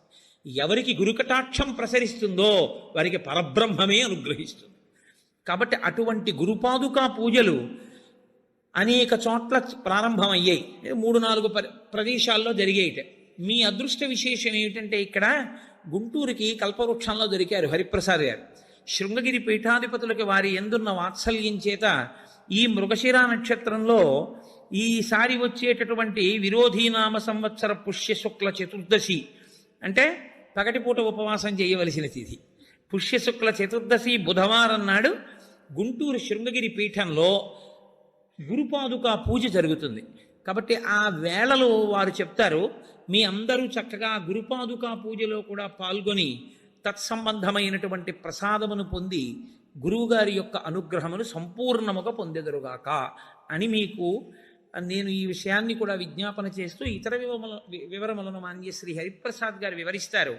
ఎవరికి గురుకటాక్షం ప్రసరిస్తుందో వారికి పరబ్రహ్మమే అనుగ్రహిస్తుంది. కాబట్టి అటువంటి గురుపాదుకా పూజలు అనేక చోట్ల ప్రారంభమయ్యాయి. 3-4 ప్రదేశాల్లో జరిగేయట. మీ అదృష్ట విశేషం ఏమిటంటే ఇక్కడ గుంటూరుకి కల్పవృక్షంలో దొరికారు హరిప్రసాద్ గారు. శృంగగిరి పీఠాధిపతులకి వారి ఎందున్న వాత్సల్యం చేత ఈ మృగశిరా నక్షత్రంలో ఈసారి వచ్చేటటువంటి విరోధీనామ సంవత్సర పుష్య శుక్ల చతుర్దశి అంటే పగటిపూట ఉపవాసం చేయవలసిన తిథి. పుష్యశుక్ల చతుర్దశి బుధవారం నాడు గుంటూరు శృంగగిరి పీఠంలో గురుపాదుకా పూజ జరుగుతుంది. కాబట్టి ఆ వేళలో వారు చెప్తారు, మీ అందరూ చక్కగా గురుపాదుకా పూజలో కూడా పాల్గొని తత్సంబంధమైనటువంటి ప్రసాదమును పొంది గురువుగారి యొక్క అనుగ్రహమును సంపూర్ణముగా పొందెదరుగాక అని మీకు నేను ఈ విషయాన్ని కూడా విజ్ఞాపన చేస్తూ ఇతర వివరములను మాన్య శ్రీ హరిప్రసాద్ గారు వివరిస్తారు.